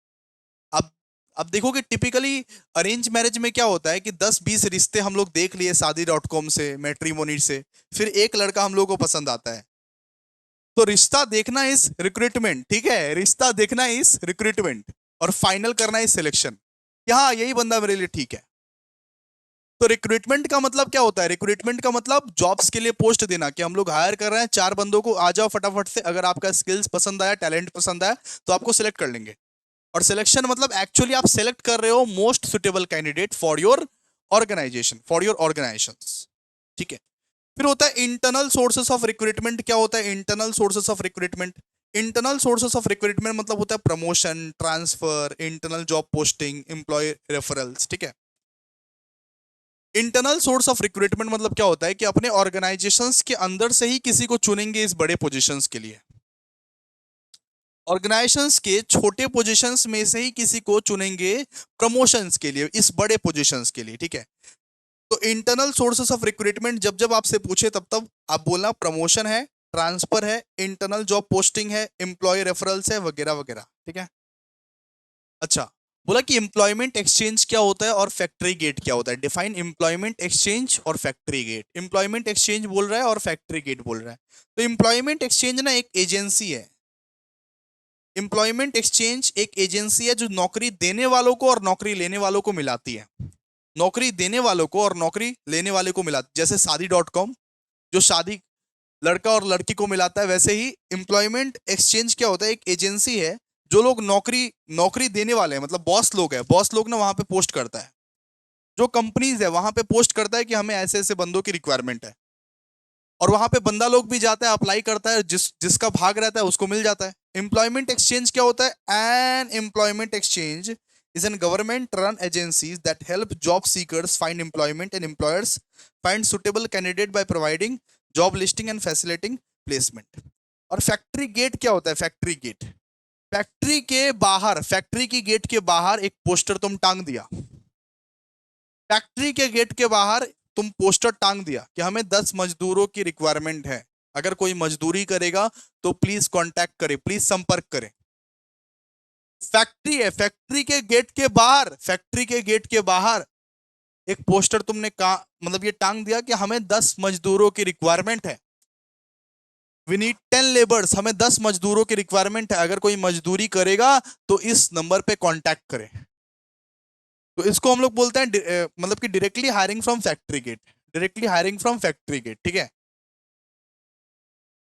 अब अब देखो कि टिपिकली अरेंज मैरिज में क्या होता है कि 10-20 रिश्ते हम लोग देख लिए शादी.com से, मैट्रिमोनी से, फिर एक लड़का हम लोग को पसंद आता है। तो रिश्ता देखना इस रिक्रूटमेंट। ठीक है, रिश्ता देखना इस रिक्रूटमेंट और फाइनल करना इस सिलेक्शन। यहाँ यही बंदा मेरे लिए ठीक है। तो रिक्रूटमेंट का मतलब क्या होता है? रिक्रूटमेंट का मतलब जॉब्स के लिए पोस्ट देना कि हम लोग हायर कर रहे हैं 4 बंदों को, आ जाओ फटाफट से, अगर आपका स्किल्स पसंद आया, टैलेंट पसंद आया तो आपको सिलेक्ट कर लेंगे। और सिलेक्शन मतलब एक्चुअली आप सिलेक्ट कर रहे हो most suitable candidate for your organisation, for your organisations. ठीक है, फिर होता है इंटरनल सोर्सेस ऑफ रिक्रूटमेंट। क्या होता है internal sources of recruitment? Internal sources of recruitment मतलब होता है promotion, transfer, internal job posting, employee referrals. ठीक है, इंटरनल सोर्स ऑफ रिक्रूटमेंट मतलब क्या होता है कि अपने ऑर्गेनाइजेशंस के अंदर से ही किसी को चुनेंगे इस बड़े पोजीशंस के लिए। ऑर्गेनाइजेशंस के छोटे पोजीशंस में से ही किसी को चुनेंगे प्रमोशंस के लिए, इस बड़े पोजीशंस के लिए। ठीक है, तो इंटरनल सोर्सेस ऑफ रिक्रूटमेंट जब जब आपसे पूछे तब तब आप बोलना प्रमोशन है, ट्रांसफर है, इंटरनल जॉब पोस्टिंग है, एम्प्लॉय रेफरल्स है, वगैरह वगैरह। ठीक है, अच्छा, बोला कि एम्प्लॉयमेंट एक्सचेंज क्या होता है और फैक्ट्री गेट क्या होता है। डिफाइन एम्प्लॉयमेंट एक्सचेंज और फैक्ट्री गेट। एम्प्लॉयमेंट एक्सचेंज बोल रहा है और फैक्ट्री गेट बोल रहा है। तो एम्प्लॉयमेंट एक्सचेंज ना एक एजेंसी है। एम्प्लॉयमेंट एक्सचेंज एक एजेंसी है जो नौकरी देने वालों को और नौकरी लेने वालों को मिलाती है। नौकरी देने वालों को और नौकरी लेने वाले को मिलाती, जैसे शादी.com जो शादी लड़का और लड़की को मिलाता है, वैसे ही एम्प्लॉयमेंट एक्सचेंज क्या होता है? एक एजेंसी है जो लोग नौकरी नौकरी देने वाले हैं, मतलब बॉस लोग हैं, बॉस लोग ना वहां पे पोस्ट करता है। जो कंपनीज है वहां पे पोस्ट करता है कि हमें ऐसे ऐसे बंदों की रिक्वायरमेंट है, और वहां पे बंदा लोग भी जाता है, अप्लाई करता है, जिसका भाग रहता है उसको मिल जाता है। एम्प्लॉयमेंट एक्सचेंज क्या होता है? An employment exchange is an government run agencies that help job seekers find employment and employers find suitable candidate by providing job listing and facilitating placement। और फैक्ट्री गेट क्या होता है? फैक्ट्री गेट, फैक्ट्री के बाहर, factory की gate के बाहर एक पोस्टर तुम टांग दिया, फैक्ट्री के गेट के बाहर तुम पोस्टर टांग दिया कि हमें 10 मजदूरों की रिक्वायरमेंट है, अगर कोई मजदूरी करेगा तो प्लीज कांटेक्ट करे, प्लीज संपर्क करे। फैक्ट्री है, फैक्ट्री के गेट के बाहर, फैक्ट्री के गेट के बाहर एक पोस्टर तुमने कहा, मतलब ये टांग दिया कि हमें 10 मजदूरों की रिक्वायरमेंट है, वी नीड 10 लेबर्स, हमें 10 मजदूरों की रिक्वायरमेंट है, अगर कोई मजदूरी करेगा तो इस नंबर पे कांटेक्ट करे। तो इसको हम लोग बोलते हैं मतलब कि directly hiring from factory gate, directly hiring from factory gate, ठीक है।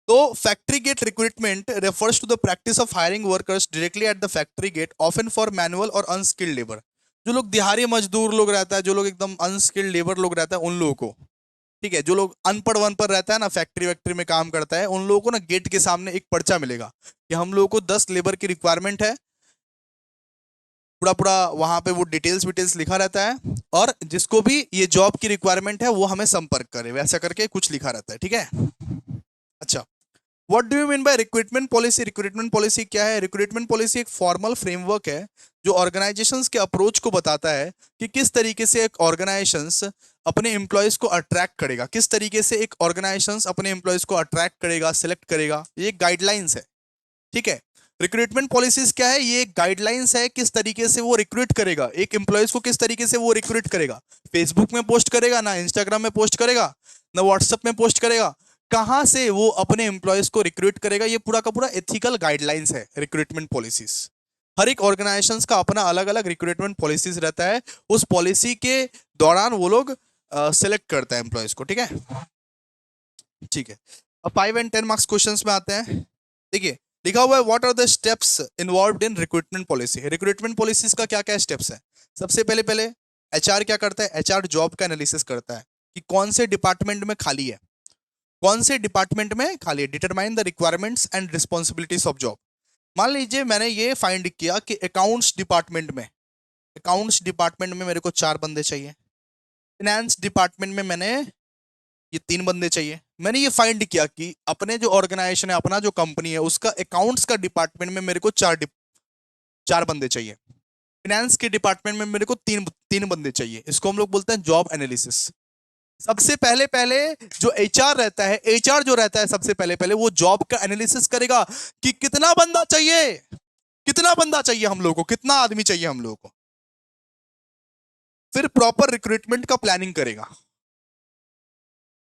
तो factory gate recruitment refers to the practice of hiring workers directly at the factory gate, often for manual और अनस्किल्ड लेबर। जो लोग दिहाड़ी मजदूर लोग रहता है, जो लोग एकदम अनस्किल्ड लेबर लोग रहता है, उन लोगों को, ठीक है, जो लोग अनपढ़ वनपढ़ रहता है ना, फैक्ट्री वैक्ट्री में काम करता है, उन लोगों को ना गेट के सामने एक पर्चा मिलेगा कि हम लोगों को 10 लेबर की रिक्वायरमेंट है, पूरा पूरा वहां पे वो डिटेल्स विटेल्स लिखा रहता है, और जिसको भी ये जॉब की रिक्वायरमेंट है वो हमें संपर्क करे, वैसा करके कुछ लिखा रहता है, ठीक है। अच्छा, what do you mean bye recruitment policy? Recruitment policy क्या है? रिक्रूटमेंट पॉलिसी एक फॉर्मल फ्रेमवर्क है जो ऑर्गेनाइजेशंस के अप्रोच को बताता है कि किस तरीके से एक ऑर्गेनाइजेशंस अपने एम्प्लॉयज को अट्रैक्ट करेगा, किस तरीके से एक ऑर्गेनाइजेशंस अपने एम्प्लॉयज को अट्रैक्ट करेगा, सिलेक्ट करेगा, ये गाइडलाइंस है, ठीक है। रिक्रूटमेंट पॉलिसीज क्या है? ये गाइडलाइंस है किस तरीके से वो रिक्रूट करेगा, एक एम्प्लॉयज को किस तरीके से वो रिक्रूट करेगा। फेसबुक में पोस्ट करेगा ना, इंस्टाग्राम में पोस्ट करेगा ना, व्हाट्सएप में पोस्ट करेगा, कहां से वो अपने एम्प्लॉयज को रिक्रूट करेगा, ये पूरा का पूरा एथिकल गाइडलाइंस है रिक्रूटमेंट पॉलिसीज। हर एक ऑर्गेनाइजेशन का अपना अलग अलग रिक्रूटमेंट पॉलिसीज रहता है, उस पॉलिसी के दौरान वो लोग सेलेक्ट करता है एम्प्लॉयज को, ठीक है, ठीक है। अब 5 एंड 10 मार्क्स क्वेश्चन में आते हैं। देखिए लिखा हुआ है, what are the steps involved in recruitment policy. Recruitment policies का क्या क्या स्टेप्स है? सबसे पहले पहले एचआर क्या करता है? एचआर जॉब का एनालिसिस करता है कि कौन से डिपार्टमेंट में खाली है, कौन से डिपार्टमेंट में खाली है, determine the requirements and responsibilities of job. मान लीजिए मैंने ये फाइंड किया कि अकाउंट्स डिपार्टमेंट में, अकाउंट्स डिपार्टमेंट में मेरे को 4 बंदे चाहिए, फाइनेंस डिपार्टमेंट में मैंने ये 3 बंदे चाहिए। मैंने ये फाइंड किया कि अपने जो ऑर्गेनाइजेशन है, अपना जो कंपनी है, उसका अकाउंट्स का डिपार्टमेंट में मेरे को 4 बंदे चाहिए, फाइनेंस के डिपार्टमेंट में मेरे को तीन तीन बंदे चाहिए। इसको हम लोग बोलते हैं जॉब एनालिसिस। सबसे पहले पहले जो एचआर रहता है, एचआर जो रहता है सबसे पहले पहले वो जॉब का एनालिसिस करेगा कि कितना बंदा चाहिए, कितना बंदा चाहिए हम लोगों को, कितना आदमी चाहिए हम लोगों को। फिर प्रॉपर रिक्रूटमेंट का प्लानिंग करेगा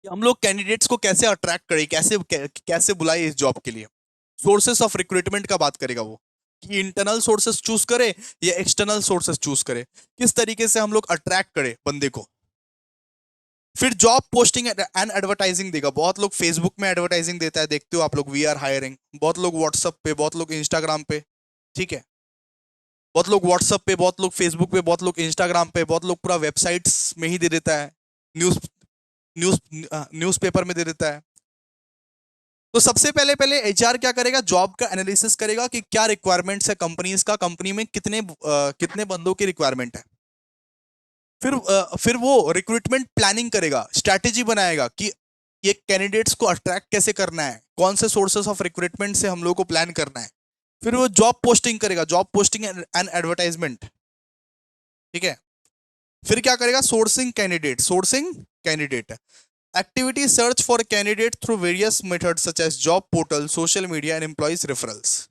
कि हम लोग कैंडिडेट्स को कैसे अट्रैक्ट करें, कैसे बुलाए इस जॉब के लिए। सोर्सेस ऑफ रिक्रूटमेंट का बात करेगा वो कि इंटरनल सोर्सेस चूज करे या एक्सटर्नल सोर्सेस चूज करे, किस तरीके से हम लोग अट्रैक्ट करें बंदे को। फिर जॉब पोस्टिंग एंड एडवर्टाइजिंग देगा। बहुत लोग फेसबुक में एडवर्टाइजिंग देता है, देखते हो आप लोग, वी आर हायरिंग। बहुत लोग व्हाट्सएप पे, बहुत लोग इंस्टाग्राम पे, ठीक है, बहुत लोग व्हाट्सएप पे, बहुत लोग फेसबुक पे, बहुत लोग इंस्टाग्राम पे, बहुत लोग पूरा वेबसाइट्स में ही दे देता है, न्यूज न्यूज न्यूज़पेपर में दे देता है। तो सबसे पहले पहले एचआर क्या करेगा? जॉब का एनालिसिस करेगा कि क्या रिक्वायरमेंट्स है कंपनीज का, कंपनी में कितने बंदों की रिक्वायरमेंट है। फिर वो रिक्रूटमेंट प्लानिंग करेगा, स्ट्रैटेजी बनाएगा कि ये कैंडिडेट्स को अट्रैक्ट कैसे करना है, कौन से सोर्सेस ऑफ रिक्रूटमेंट से हम लोग को प्लान करना है। फिर वो जॉब पोस्टिंग करेगा, जॉब पोस्टिंग एंड एडवर्टाइजमेंट, ठीक है। फिर क्या करेगा? Sourcing candidate activity, search for candidate through various method such as job portal, social media and employees referrals,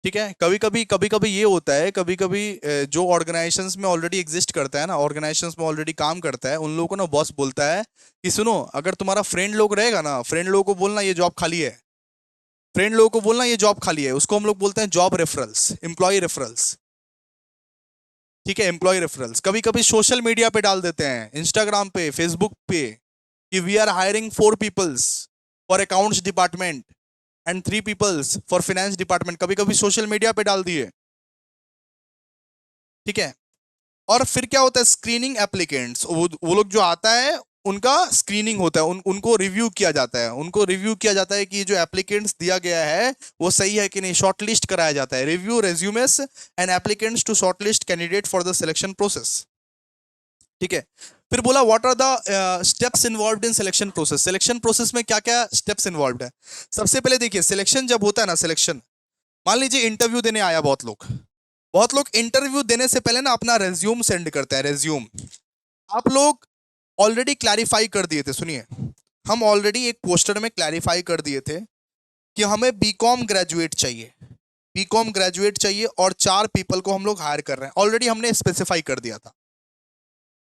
ठीक है। कभी कभी ये होता है, कभी कभी जो ऑर्गेनाइजेशंस में ऑलरेडी एग्जिस्ट करता है ना, ऑर्गेनाइजेशंस में ऑलरेडी काम करता है, उन लोगों को ना बॉस बोलता है कि सुनो, अगर तुम्हारा फ्रेंड लोग रहेगा ना, फ्रेंड लोगों को बोलना ये जॉब खाली है, फ्रेंड लोगों को बोलना ये जॉब खाली है। उसको हम लोग बोलते हैं जॉब रेफरल्स, एम्प्लॉय रेफरल्स, ठीक है, एम्प्लॉय रेफरल्स। कभी कभी सोशल मीडिया पे डाल देते हैं, इंस्टाग्राम पे, फेसबुक पे, कि we are hiring 4 peoples for accounts department and 3 peoples for finance department. कभी कभी सोशल मीडिया पे डाल दिए, ठीक है। और फिर क्या होता है, स्क्रीनिंग एप्लीकेंट्स, वो लोग जो आता है उनका स्क्रीनिंग होता है, उनको रिव्यू किया जाता है, उनको रिव्यू किया जाता है कि जो एप्लीकेंट्स दिया गया है वो सही है कि नहीं, शॉर्टलिस्ट कराया जाता है, review resumes and applicants to shortlist candidate for the selection process. ठीक है। फिर बोला what are the steps involved in selection process, selection process में क्या क्या स्टेप्स इन्वॉल्व्ड है। सबसे पहले देखिए, सिलेक्शन जब होता है ना, सिलेक्शन, मान लीजिए इंटरव्यू देने आया बहुत लोग इंटरव्यू देने से पहले ना अपना रेज्यूम सेंड करते हैं, रेज्यूम। आप लोग ऑलरेडी क्लैरिफाई कर दिए थे, सुनिए, हम ऑलरेडी एक पोस्टर में क्लैरिफाई कर दिए थे कि हमें बीकॉम ग्रेजुएट चाहिए, बीकॉम ग्रेजुएट चाहिए और 4 पीपल को हम लोग हायर कर रहे हैं, ऑलरेडी हमने स्पेसिफाई कर दिया था।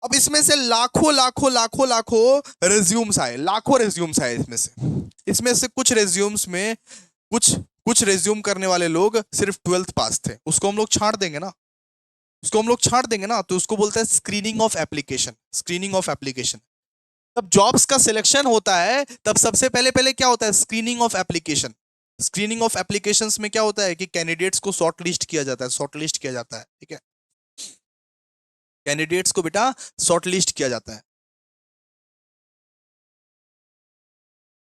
अब इसमें से लाखों लाखों लाखों लाखों रेज्यूम्स आए, लाखों रेज्यूम्स आए इसमें से कुछ रेज्यूम्स में कुछ कुछ रेज्यूम करने वाले लोग सिर्फ 12th पास थे, उसको हम लोग छांट देंगे ना, उसको हम लोग छांट देंगे ना, तो उसको बोलते हैं screening of application, screening of application. तब जॉब्स का सिलेक्शन होता है, तब सबसे पहले पहले क्या होता है, screening of application. Screening of applications में क्या होता है कि कैंडिडेट्स को शॉर्ट लिस्ट किया जाता है, शॉर्ट लिस्ट किया जाता है, ठीक है, कैंडिडेट्स को बेटा शॉर्ट लिस्ट किया जाता है।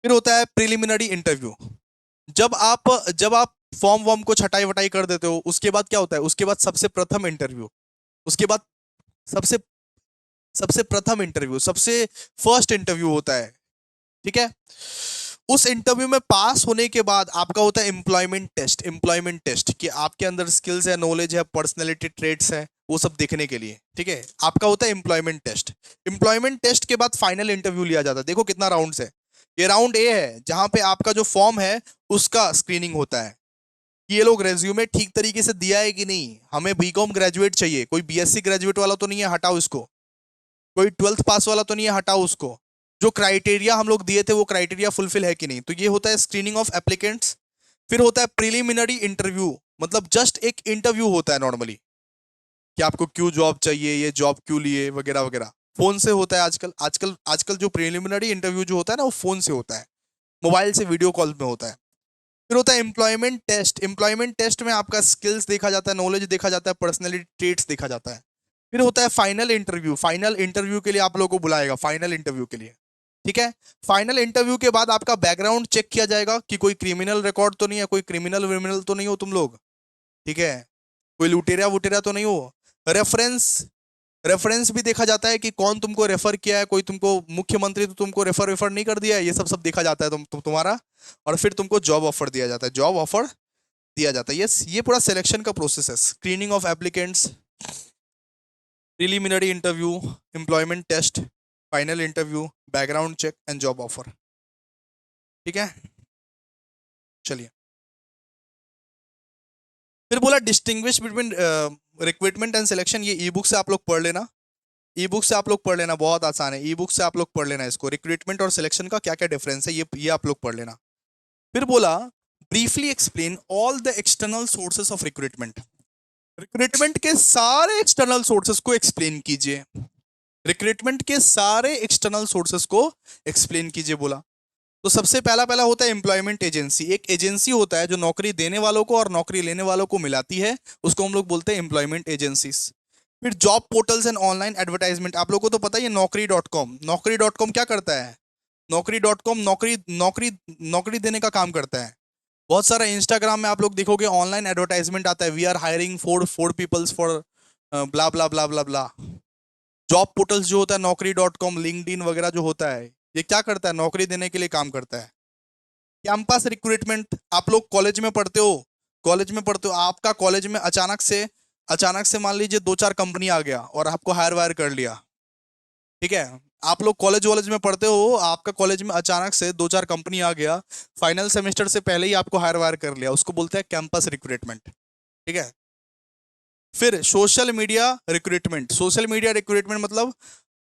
फिर होता है प्रिलिमिनरी इंटरव्यू, जब आप फॉर्म वॉर्म को छटाई वटाई कर देते हो, उसके बाद क्या होता है, उसके बाद सबसे प्रथम इंटरव्यू, उसके बाद सबसे सबसे प्रथम इंटरव्यू, सबसे फर्स्ट इंटरव्यू होता है, ठीक है। उस इंटरव्यू में पास होने के बाद आपका होता है एम्प्लॉयमेंट टेस्ट, एम्प्लॉयमेंट टेस्ट कि आपके अंदर स्किल्स है, नॉलेज है, पर्सनैलिटी ट्रेट्स है, वो सब देखने के लिए, ठीक है, आपका होता है एम्प्लॉयमेंट टेस्ट। एम्प्लॉयमेंट टेस्ट के बाद फाइनल इंटरव्यू लिया जाता है। देखो कितना राउंड्स है, ये राउंड ए है जहां पे आपका जो फॉर्म है उसका स्क्रीनिंग होता है, ये लोग रेज्यूमे ठीक तरीके से दिया है कि नहीं, हमें बीकॉम ग्रेजुएट चाहिए, कोई बीएससी ग्रेजुएट वाला तो नहीं है, हटाओ इसको, कोई 12th पास वाला तो नहीं है, हटाओ उसको, जो क्राइटेरिया हम लोग दिए थे वो क्राइटेरिया फुलफिल है कि नहीं। तो ये होता है स्क्रीनिंग ऑफ एप्लीकेंट्स। फिर होता है प्रिलिमिनरी इंटरव्यू, मतलब जस्ट एक इंटरव्यू होता है नॉर्मली कि आपको क्यों जॉब चाहिए, ये जॉब क्यों लिए, वगैरह वगैरह, फोन से होता है आजकल, आजकल जो प्रिलिमिनरी इंटरव्यू जो होता है ना वो फोन से होता है, मोबाइल से वीडियो कॉल में होता है। फिर होता है एम्प्लॉयमेंट टेस्ट, एम्प्लॉयमेंट टेस्ट में आपका स्किल्स देखा जाता है, नॉलेज देखा जाता है, पर्सनैलिटी ट्रेट्स देखा जाता है। फिर होता है फाइनल इंटरव्यू, फाइनल इंटरव्यू के लिए आप लोगों को बुलाएगा, फाइनल इंटरव्यू के लिए, ठीक है। फाइनल इंटरव्यू के बाद आपका बैकग्राउंड चेक किया जाएगा कि कोई क्रिमिनल रिकॉर्ड तो नहीं है, कोई क्रिमिनल विमिनल तो नहीं हो तुम लोग, ठीक है, कोई लुटेरा वुटेरा तो नहीं हो। रेफरेंस, रेफरेंस भी देखा जाता है कि कौन तुमको रेफर किया है, कोई तुमको मुख्यमंत्री तो तुमको रेफर वेफर नहीं कर दिया है, ये सब सब देखा जाता है तुम्हारा, और फिर तुमको जॉब ऑफर दिया जाता है, जॉब ऑफर दिया जाता है। ये पूरा सिलेक्शन का प्रोसेस है, screening of applicants, preliminary interview, employment test, final interview, background check and job offer, ठीक है। चलिए, फिर बोला distinguish between recruitment and selection, ये ई बुक से आप लोग पढ़ लेना, ई बुक से आप लोग पढ़ लेना, बहुत आसान है, ई बुक से आप लोग पढ़ लेना इसको, रिक्रूटमेंट और सिलेक्शन का क्या क्या डिफरेंस है, ये आप लोग पढ़ लेना। फिर बोला briefly explain all the external sources of recruitment, recruitment के सारे एक्सटर्नल सोर्सेस को एक्सप्लेन कीजिए, रिक्रूटमेंट के सारे एक्सटर्नल सोर्सेस को एक्सप्लेन कीजिए बोला। तो सबसे पहला पहला होता है एम्प्लॉयमेंट एजेंसी, एक एजेंसी होता है जो नौकरी देने वालों को और नौकरी लेने वालों को मिलाती है, उसको हम लोग बोलते हैं एम्प्लॉयमेंट एजेंसीज। फिर job portals and online advertisement, आप लोगों को तो पता ही है नौकरी.com, नौकरी.com क्या करता है, नौकरी.com नौकरी नौकरी नौकरी देने का काम करता है। बहुत सारा इंस्टाग्राम में आप लोग देखोगे ऑनलाइन एडवर्टाइजमेंट आता है, we are hiring four peoples for blah blah blah blah blah. Job portals जो होता है नौकरी.com, लिंक्डइन वगैरह जो होता है, ये क्या करता है, नौकरी देने के लिए काम करता है। कैंपस रिक्रूटमेंट, आप लोग कॉलेज में पढ़ते हो, कॉलेज में पढ़ते हो, आपका कॉलेज में अचानक से मान लीजिए 2-4 कंपनी आ गया और आपको हायर वायर कर लिया, ठीक है, आप लोग कॉलेज वॉलेज में पढ़ते हो, आपका कॉलेज में अचानक से 2-4 कंपनी आ गया, फाइनल सेमेस्टर से पहले ही आपको हायर वायर कर लिया, उसको बोलते हैं कैंपस रिक्रूटमेंट, ठीक है। फिर social media recruitment, social media recruitment मतलब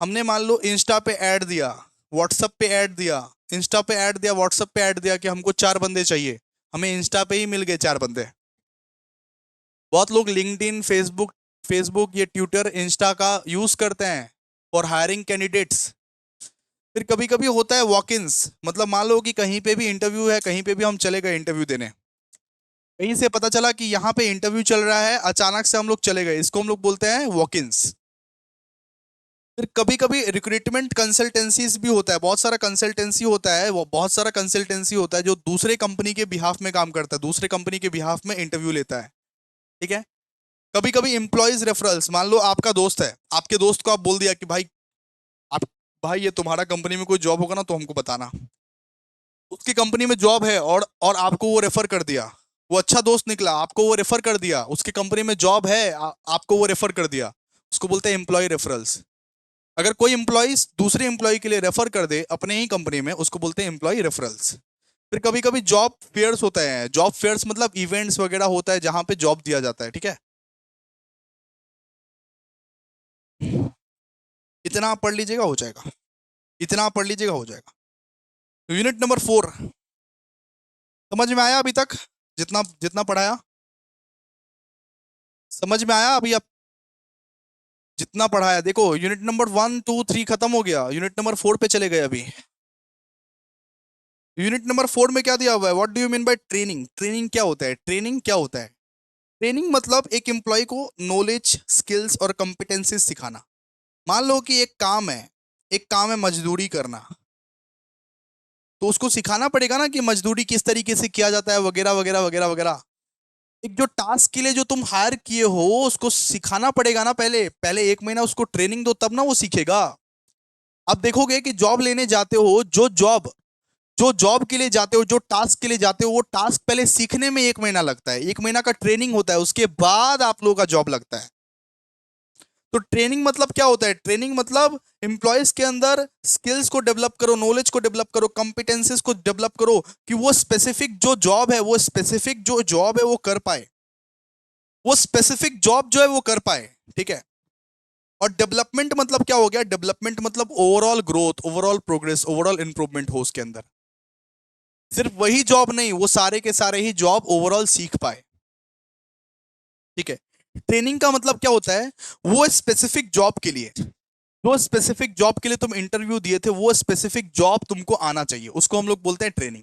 हमने मान लो इंस्टा पे ऐड दिया, व्हाट्सएप पे ऐड दिया, इंस्टा पे ऐड दिया, व्हाट्सएप पे ऐड दिया कि हमको 4 बंदे चाहिए, हमें इंस्टा पे ही मिल गए 4 बंदे। बहुत लोग लिंक्डइन, फेसबुक फेसबुक ये ट्विटर, इंस्टा का यूज करते हैं फॉर हायरिंग कैंडिडेट्स। फिर कभी कभी होता है वॉक इन्स, मतलब मान लो कि कहीं पे भी इंटरव्यू है, कहीं पे भी हम चले गए इंटरव्यू देने, कहीं से पता चला कि यहाँ पे इंटरव्यू चल रहा है, अचानक से हम लोग चले गए, इसको हम लोग बोलते हैं वॉक इन्स। फिर कभी कभी रिक्रूटमेंट कंसल्टेंसीज भी होता है, बहुत सारा कंसल्टेंसी होता है, वो बहुत सारा कंसल्टेंसी होता है जो दूसरे कंपनी के बिहाफ में काम करता है, दूसरे कंपनी के बिहाफ में इंटरव्यू लेता है, ठीक है। कभी कभी एम्प्लॉयज रेफरल्स, मान लो आपका दोस्त है, आपके दोस्त को आप बोल दिया कि भाई आप, भाई ये तुम्हारा कंपनी में कोई जॉब होगा ना तो हमको बताना, उसकी कंपनी में जॉब है और आपको वो रेफर कर दिया, वो अच्छा दोस्त निकला, आपको वो रेफर कर दिया, उसकी कंपनी में जॉब है, आपको वो रेफर कर दिया, उसको बोलते हैं एम्प्लॉय रेफरल्स। अगर कोई एम्प्लॉय दूसरे एम्प्लॉय के लिए रेफर कर दे अपने ही कंपनी में, उसको बोलते हैं एम्प्लॉय रेफरल्स। फिर कभी कभी जॉब फेयर्स होते हैं, जॉब फेयर्स मतलब इवेंट्स वगैरह होता है जहां पे जॉब दिया जाता है, ठीक है। इतना आप पढ़ लीजिएगा हो जाएगा, इतना आप पढ़ लीजिएगा हो जाएगा। यूनिट नंबर 4 समझ में आया अभी तक, जितना जितना पढ़ाया समझ में आया अभी आप जितना पढ़ाया? देखो यूनिट नंबर 1 2 3 खत्म हो गया, यूनिट नंबर 4 पे चले गए अभी। यूनिट नंबर 4 में क्या दिया हुआ है? What do you mean by training? Training क्या होता है? ट्रेनिंग क्या होता है? ट्रेनिंग मतलब एक एम्प्लॉय को नॉलेज, स्किल्स और कॉम्पिटेंसीज सिखाना। मान लो कि एक काम है, एक काम है मजदूरी करना, तो उसको सिखाना पड़ेगा ना कि मजदूरी किस तरीके से किया जाता है, वगैरह वगैरह वगैरह वगैरह। एक जो टास्क के लिए जो तुम हायर किए हो उसको सिखाना पड़ेगा ना, पहले पहले 1 महीना उसको ट्रेनिंग दो तब ना वो सीखेगा। अब देखोगे कि जॉब लेने जाते हो, जो जॉब के लिए जाते हो, जो टास्क के लिए जाते हो, वो टास्क पहले सीखने में 1 महीना लगता है, 1 महीना का ट्रेनिंग होता है, उसके बाद आप लोगों का जॉब लगता है। तो ट्रेनिंग मतलब क्या होता है? ट्रेनिंग मतलब एम्प्लॉयज के अंदर स्किल्स को डेवलप करो, नॉलेज को डेवलप करो, कॉम्पिटेंसीज को डेवलप करो कि वो स्पेसिफिक जो जॉब है, वो स्पेसिफिक जो जॉब है वो कर पाए, वो स्पेसिफिक जॉब जो है वो कर पाए, ठीक है। और डेवलपमेंट मतलब क्या हो गया? डेवलपमेंट मतलब overall growth, overall progress, overall improvement हो उसके अंदर। सिर्फ वही जॉब नहीं, वो सारे के सारे ही जॉब ओवरऑल सीख पाए, ठीक है। ट्रेनिंग का मतलब क्या होता है? वो स्पेसिफिक जॉब के लिए, जो स्पेसिफिक जॉब के लिए तुम इंटरव्यू दिए थे, वो स्पेसिफिक जॉब तुमको आना चाहिए, उसको हम लोग बोलते हैं ट्रेनिंग।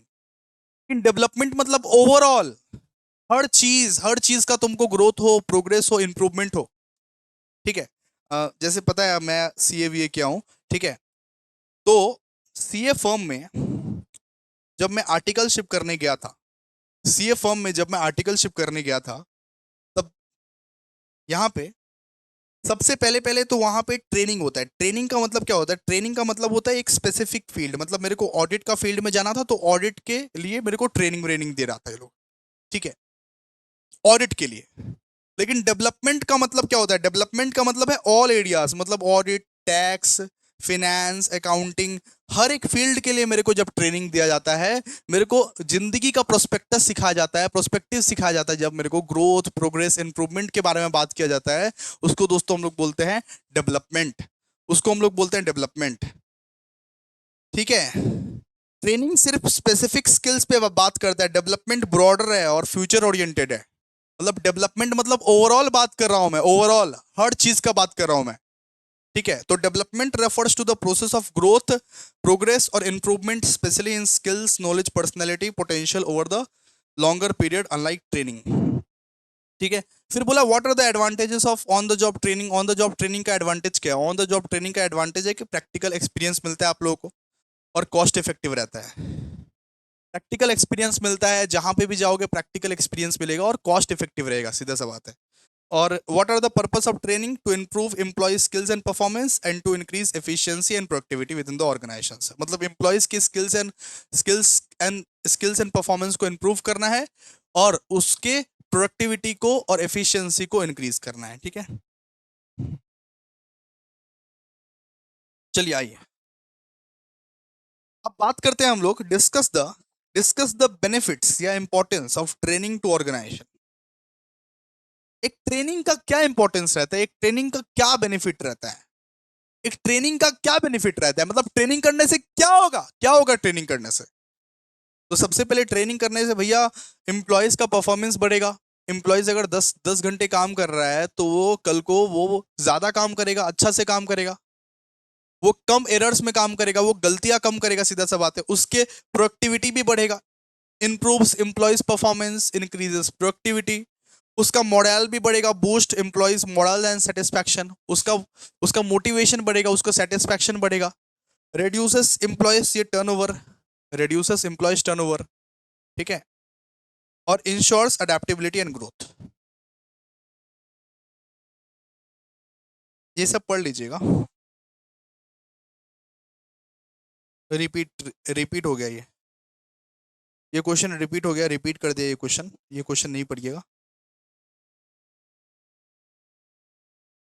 इन डेवलपमेंट मतलब ओवरऑल हर चीज का तुमको ग्रोथ हो, प्रोग्रेस हो, इंप्रूवमेंट हो, ठीक है। जैसे पता है मैं CA किया हूं, ठीक है। तो सीए फर्म में जब मैं आर्टिकलशिप करने गया था, सीए फर्म में जब मैं आर्टिकलशिप करने गया था, तब यहाँ पे सबसे पहले पहले तो वहां पे ट्रेनिंग होता है। ट्रेनिंग का मतलब क्या होता है? ट्रेनिंग का मतलब होता है एक स्पेसिफिक फील्ड, मतलब मेरे को ऑडिट का फील्ड में जाना था, तो ऑडिट के लिए मेरे को ट्रेनिंग व्रेनिंग दे रहा था ये लोग, ठीक है, ऑडिट के लिए। लेकिन डेवलपमेंट का मतलब क्या होता है? डेवलपमेंट का मतलब है ऑल एरियाज, मतलब ऑडिट, टैक्स, फिनेंस, अकाउंटिंग, हर एक फील्ड के लिए मेरे को जब ट्रेनिंग दिया जाता है, मेरे को जिंदगी का प्रोस्पेक्टस सिखाया जाता है, प्रोस्पेक्टिव सिखाया जाता है, जब मेरे को ग्रोथ, प्रोग्रेस, इंप्रूवमेंट के बारे में बात किया जाता है, उसको दोस्तों हम लोग बोलते हैं डेवलपमेंट, उसको हम लोग बोलते हैं डेवलपमेंट, ठीक है। ट्रेनिंग सिर्फ स्पेसिफिक स्किल्स पे बात करता है, डेवलपमेंट ब्रॉडर है और फ्यूचर ओरिएंटेड है। मतलब डेवलपमेंट मतलब ओवरऑल बात कर रहा हूं मैं, ओवरऑल हर चीज का बात कर रहा हूं मैं, ठीक है। तो development refers to the process of growth, progress और improvement, specially in skills, knowledge, personality, potential over the longer period unlike training, ठीक है। फिर बोला what are the advantages of on the job training? On the job training का advantage क्या है? On the job training का advantage है कि प्रैक्टिकल एक्सपीरियंस मिलता है आप लोगों को और कॉस्ट इफेक्टिव रहता है। प्रैक्टिकल एक्सपीरियंस मिलता है, जहां पे भी जाओगे प्रैक्टिकल एक्सपीरियंस मिलेगा और कॉस्ट इफेक्टिव रहेगा, सीधा सा बात है। और what are the purpose of training? To improve employee skills and performance and to increase efficiency and productivity within the organisation. मतलब एम्प्लॉयज की स्किल्स एंड परफॉर्मेंस को इंप्रूव करना है और उसके प्रोडक्टिविटी को और एफिशिएंसी को इंक्रीज करना है, ठीक है। चलिए आइए अब बात करते हैं हम लोग, डिस्कस द बेनिफिट्स या importance of training to organisation. एक ट्रेनिंग का क्या इंपॉर्टेंस रहता है? एक ट्रेनिंग का क्या बेनिफिट रहता है? एक ट्रेनिंग का क्या बेनिफिट रहता है? मतलब ट्रेनिंग करने से क्या होगा, क्या होगा ट्रेनिंग करने से? तो सबसे पहले ट्रेनिंग करने से भैया एम्प्लॉयज का परफॉर्मेंस बढ़ेगा। एम्प्लॉयज अगर 10 घंटे काम कर रहा है तो वो कल को वो ज्यादा काम करेगा, अच्छा से काम करेगा, वो कम एरर्स में काम करेगा, वो गलतियां कम करेगा, सीधा सा बात है। उसके प्रोडक्टिविटी भी बढ़ेगा। Improves employees performance, increases productivity, उसका मोरल भी बढ़ेगा, boost employees moral and satisfaction, उसका उसका मोटिवेशन बढ़ेगा, उसका सेटिस्फैक्शन बढ़ेगा, रिड्यूसेस एम्प्लॉयज ये टर्नओवर, रिड्यूसेस एम्प्लॉयज टर्नओवर, ठीक है, और इंश्योर्स अडेप्टेबिलिटी एंड ग्रोथ। ये सब पढ़ लीजिएगा। रिपीट रिपीट हो गया ये क्वेश्चन रिपीट हो गया, रिपीट कर दिया ये क्वेश्चन नहीं पढ़िएगा।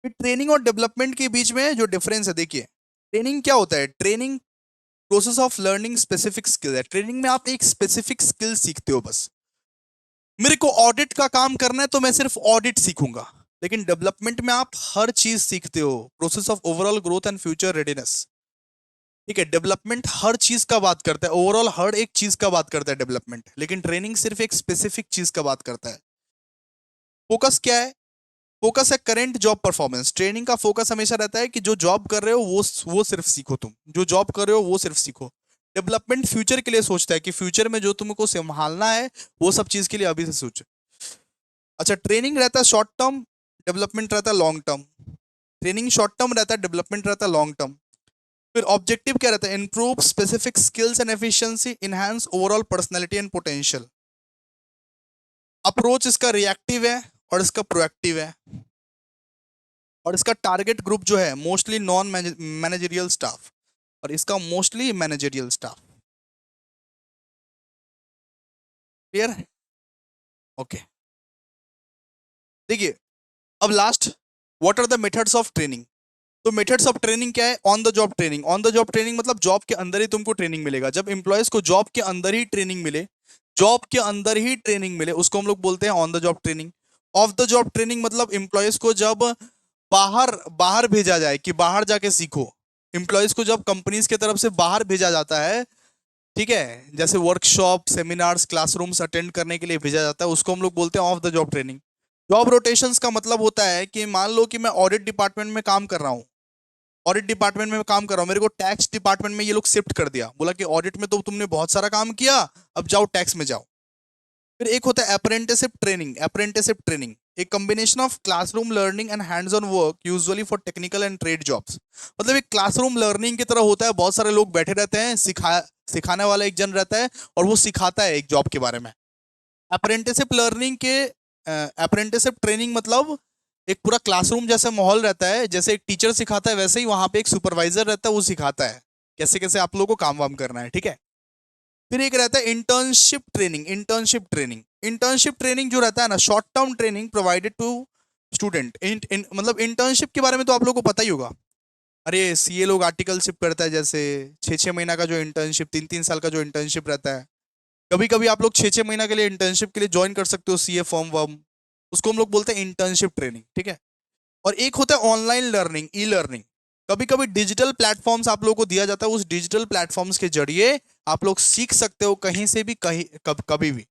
फिर ट्रेनिंग और डेवलपमेंट के बीच में जो डिफरेंस है देखिए, ट्रेनिंग क्या होता है, training process of learning specific skill है। ट्रेनिंग में आप एक स्पेसिफिक स्किल सीखते हो बस, मेरे को ऑडिट का काम करना है तो मैं सिर्फ ऑडिट सीखूंगा, लेकिन डेवलपमेंट में आप हर चीज सीखते हो, process of overall growth and future readiness, ठीक है। डेवलपमेंट हर चीज का बात करता है, ओवरऑल हर एक चीज का बात करता है डेवलपमेंट, लेकिन ट्रेनिंग सिर्फ एक स्पेसिफिक चीज का बात करता है। फोकस क्या है, फोकस है करंट जॉब परफॉर्मेंस। ट्रेनिंग का फोकस हमेशा रहता है कि जो जॉब कर रहे हो वो सिर्फ सीखो, तुम जो जॉब कर रहे हो वो सिर्फ सीखो। डेवलपमेंट फ्यूचर के लिए सोचता है कि फ्यूचर में जो तुमको संभालना है वो सब चीज के लिए अभी से सोचो। अच्छा, ट्रेनिंग रहता है शॉर्ट टर्म, डेवलपमेंट रहता है long term. Training short term रहता है, डेवलपमेंट रहता है लॉन्ग टर्म। फिर ऑब्जेक्टिव क्या रहता है, improve specific skills and efficiency, enhance overall personality and potential. Approach इसका रिएक्टिव है और इसका प्रोएक्टिव है, और इसका टारगेट ग्रुप जो है मोस्टली नॉन मैनेजरियल स्टाफ, और इसका mostly managerial staff. Clear, okay. देखिए अब last, what are the methods of training. तो मेथड्स ऑफ ट्रेनिंग क्या है, on the job training. On the job training मतलब जॉब के अंदर ही तुमको ट्रेनिंग मिलेगा, जब एम्प्लॉयज को जॉब के अंदर ही ट्रेनिंग मिले, जॉब के अंदर ही ट्रेनिंग मिले उसको हम लोग बोलते हैं on the job training. Of the job training मतलब एम्प्लॉयज को जब बाहर बाहर भेजा जाए कि बाहर जाके सीखो, एम्प्लॉयज को जब कंपनीज की तरफ से बाहर भेजा जाता है, ठीक है, जैसे वर्कशॉप सेमिनार्स क्लासरूम्स अटेंड करने के लिए भेजा जाता है, उसको हम लोग बोलते हैं of the job training. Job rotations का मतलब होता है कि मान लो कि मैं ऑडिट डिपार्टमेंट में काम कर रहा हूँ, ऑडिट डिपार्टमेंट में काम कर रहा हूँ, मेरे को टैक्स डिपार्टमेंट में ये लोग शिफ्ट कर दिया, बोला कि ऑडिट में तो तुमने बहुत सारा काम किया, अब जाओ टैक्स में जाओ। फिर एक होता है अप्रेंटिसशिप ट्रेनिंग। अप्रेंटिसशिप ट्रेनिंग एक combination of classroom learning and hands on work usually for technical and trade jobs. मतलब एक क्लासरूम लर्निंग की तरह होता है, बहुत सारे लोग बैठे रहते हैं, सिखाने वाला एक जन रहता है और वो सिखाता है एक जॉब के बारे में। अप्रेंटिसशिप लर्निंग के अप्रेंटिसशिप ट्रेनिंग मतलब एक पूरा क्लासरूम जैसा माहौल रहता है, जैसे एक टीचर सिखाता है वैसे ही वहां पे एक सुपरवाइजर रहता है, वो सिखाता है कैसे कैसे आप लोगों को काम वाम करना है, ठीक है। फिर एक रहता है internship training. Internship training, internship training जो रहता है ना, short term training provided to student. मतलब इंटर्नशिप के बारे में तो आप लोगों को पता ही होगा, अरे सीए लोग आर्टिकलशिप करता है, जैसे 6-6 महीना का जो इंटर्नशिप, 3-3 साल का जो इंटर्नशिप रहता है। कभी कभी आप लोग 6-6 महीना के लिए इंटर्नशिप के लिए ज्वाइन कर सकते हो सीए फॉर्म वर्म, उसको हम लोग बोलते हैं इंटर्नशिप ट्रेनिंग, ठीक है। और एक होता है ऑनलाइन लर्निंग, ई लर्निंग। कभी कभी डिजिटल प्लेटफॉर्म्स आप लोगों को दिया जाता है, उस डिजिटल प्लेटफॉर्म्स के जरिए आप लोग सीख सकते हो कहीं से भी, कहीं कभी भी।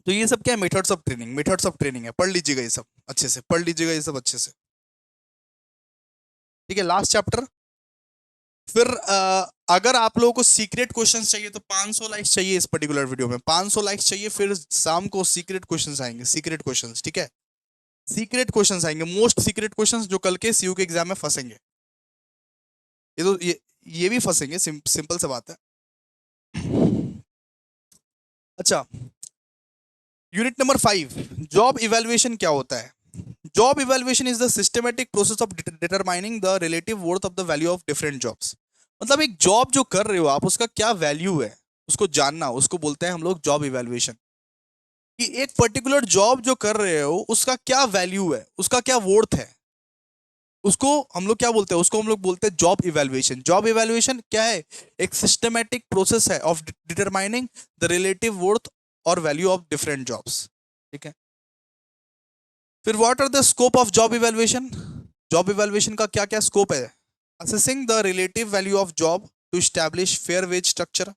तो ये सब क्या है, methods of training, methods of training है, पढ़ लीजिएगा ये सब अच्छे से, पढ़ लीजिएगा ये सब अच्छे से, ठीक है। Last chapter. फिर अगर आप लोगों को सीक्रेट क्वेश्चंस चाहिए तो 500 लाइक्स चाहिए इस पर्टिकुलर वीडियो में, 500 लाइक्स चाहिए, फिर शाम को सीक्रेट क्वेश्चंस आएंगे, सीक्रेट क्वेश्चंस, ठीक है। सीक्रेट क्वेश्चंस आएंगे, मोस्ट सीक्रेट क्वेश्चंस जो कल के सीयू के एग्जाम में फंसेंगे। ये तो ये भी फंसेंगे, सिंपल सा बात है। अच्छा, यूनिट नंबर 5, जॉब इवैल्यूएशन क्या होता है। Job evaluation is the systematic process of determining the relative worth of the value of different jobs. मतलब एक जॉब जो कर रहे हो आप, उसका क्या वैल्यू है उसको जानना, उसको बोलते हैं हम लोग जॉब इवैल्यूएशन। कि एक पर्टिकुलर जॉब जो कर रहे हो उसका क्या वैल्यू है, उसका क्या वर्थ है, उसको हम लोग क्या बोलते हैं, उसको हम लोग बोलते हैं जॉब इवैल्यूएशन। जॉब इवैल्यूएशन क्या है, एक सिस्टमैटिक प्रोसेस है of determining the relative worth और वैल्यू ऑफ डिफरेंट जॉब्स, ठीक है। फिर what are the scope of job evaluation. Job evaluation का क्या क्या स्कोप है, assessing the relative value of job to establish fair wage structure,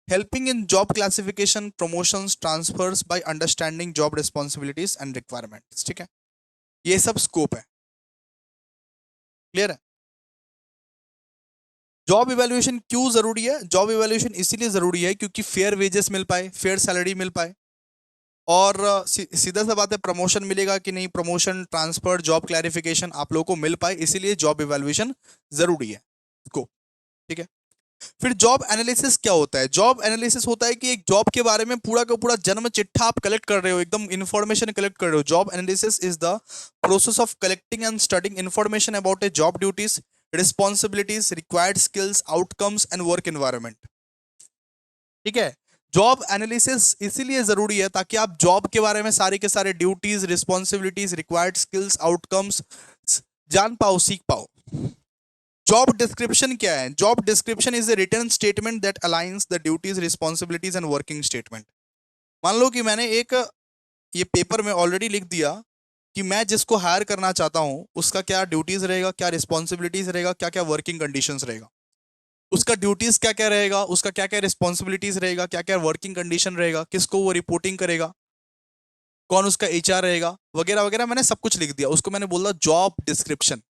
helping in job classification, promotions, transfers by understanding job responsibilities and requirements, ठीक है। ये सब scope है, clear है। जॉब इवैल्यूएशन क्यों जरूरी है, जॉब इवैल्यूएशन इसीलिए जरूरी है क्योंकि फेयर वेजेस मिल पाए, फेयर सैलरी मिल पाए, और सीधा सा बात है, प्रमोशन मिलेगा कि नहीं, प्रमोशन, ट्रांसफर, जॉब क्लैरिफिकेशन आप लोगों को मिल पाए, इसीलिए जॉब इवैल्यूएशन जरूरी है को। ठीक है। फिर जॉब एनालिसिस क्या होता है? जॉब एनालिसिस होता है कि एक जॉब के बारे में पूरा का पूरा जन्म चिट्ठा आप कलेक्ट कर रहे हो, एकदम इंफॉर्मेशन कलेक्ट कर रहे हो। Job analysis is the process of collecting and studying information about A job duties, responsibilities, required skills, outcomes and work environment. ठीक है। जॉब एनालिसिस इसीलिए जरूरी है ताकि आप जॉब के बारे में सारे के सारे duties, responsibilities, required skills, outcomes जान पाओ, सीख पाओ। जॉब डिस्क्रिप्शन क्या है? Job description is a written statement that aligns the duties, responsibilities and working statement. मान लो कि मैंने एक ये पेपर में ऑलरेडी लिख दिया कि मैं जिसको हायर करना चाहता हूं उसका क्या ड्यूटीज रहेगा, क्या रिस्पॉन्सिबिलिटीज रहेगा, क्या क्या वर्किंग कंडीशंस रहेगा, उसका ड्यूटीज क्या क्या रहेगा, उसका क्या क्या रिस्पॉन्सिबिलिटीज रहेगा, क्या क्या वर्किंग कंडीशन रहेगा, किसको वो रिपोर्टिंग करेगा, कौन उसका एचआर रहेगा, वगैरह वगैरह। मैंने सब कुछ लिख दिया, उसको मैंने बोला जॉब डिस्क्रिप्शन।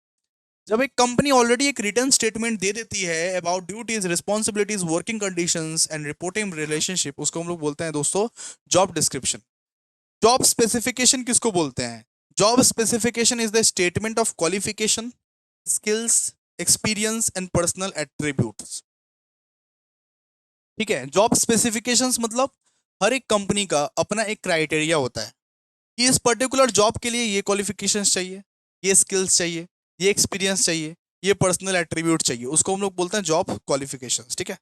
जब एक कंपनी ऑलरेडी एक रिटर्न स्टेटमेंट दे देती है about duties, responsibilities, working conditions and reporting relationship, उसको हम लोग बोलते हैं दोस्तों जॉब डिस्क्रिप्शन। जॉब स्पेसिफिकेशन किसको बोलते हैं? Job specification is the statement of qualification, skills, experience and personal attributes. ठीक है। जॉब स्पेसिफिकेशंस मतलब हर एक कंपनी का अपना एक क्राइटेरिया होता है कि इस पर्टिकुलर जॉब के लिए ये क्वालिफिकेशंस चाहिए, ये स्किल्स चाहिए, ये एक्सपीरियंस चाहिए, ये पर्सनल एट्रीब्यूट चाहिए, उसको हम लोग बोलते हैं जॉब क्वालिफिकेशंस। ठीक है।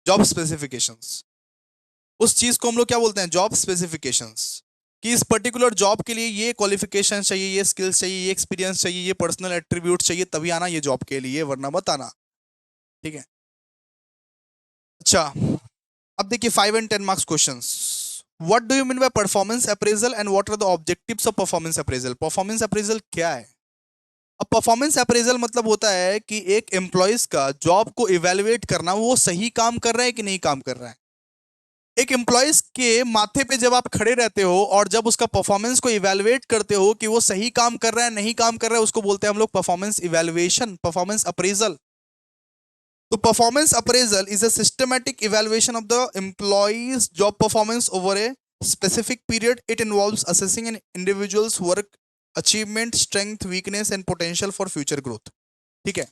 जॉब स्पेसिफिकेशंस, उस चीज को हम लोग क्या बोलते हैं? Job specifications. कि इस पर्टिकुलर जॉब के लिए ये क्वालिफिकेशन चाहिए, ये स्किल्स चाहिए, ये एक्सपीरियंस चाहिए, ये पर्सनल एट्रीब्यूट चाहिए, तभी आना ये जॉब के लिए, वरना मत आना। ठीक है। अच्छा, अब देखिए 5 and 10 marks questions. What do you mean by performance appraisal and what are the objectives of performance appraisal? Performance appraisal क्या है? अब परफॉर्मेंस अप्रेजल मतलब होता है कि एक एम्प्लॉयज का जॉब को इवेलुएट करना, वो सही काम कर रहा है कि नहीं काम कर रहा है। एक एम्प्लॉयज के माथे पे जब आप खड़े रहते हो और जब उसका परफॉर्मेंस को इवेलुएट करते हो कि वो सही काम कर रहा है नहीं काम कर रहा है, उसको बोलते हैं हम लोग परफॉर्मेंस इवेलुएशन, परफॉर्मेंस अप्रेजल। तो performance appraisal is a systematic evaluation of the employees job performance over A specific period. It involves assessing an individual's work achievement, strength, weakness and potential for future growth. ठीक है।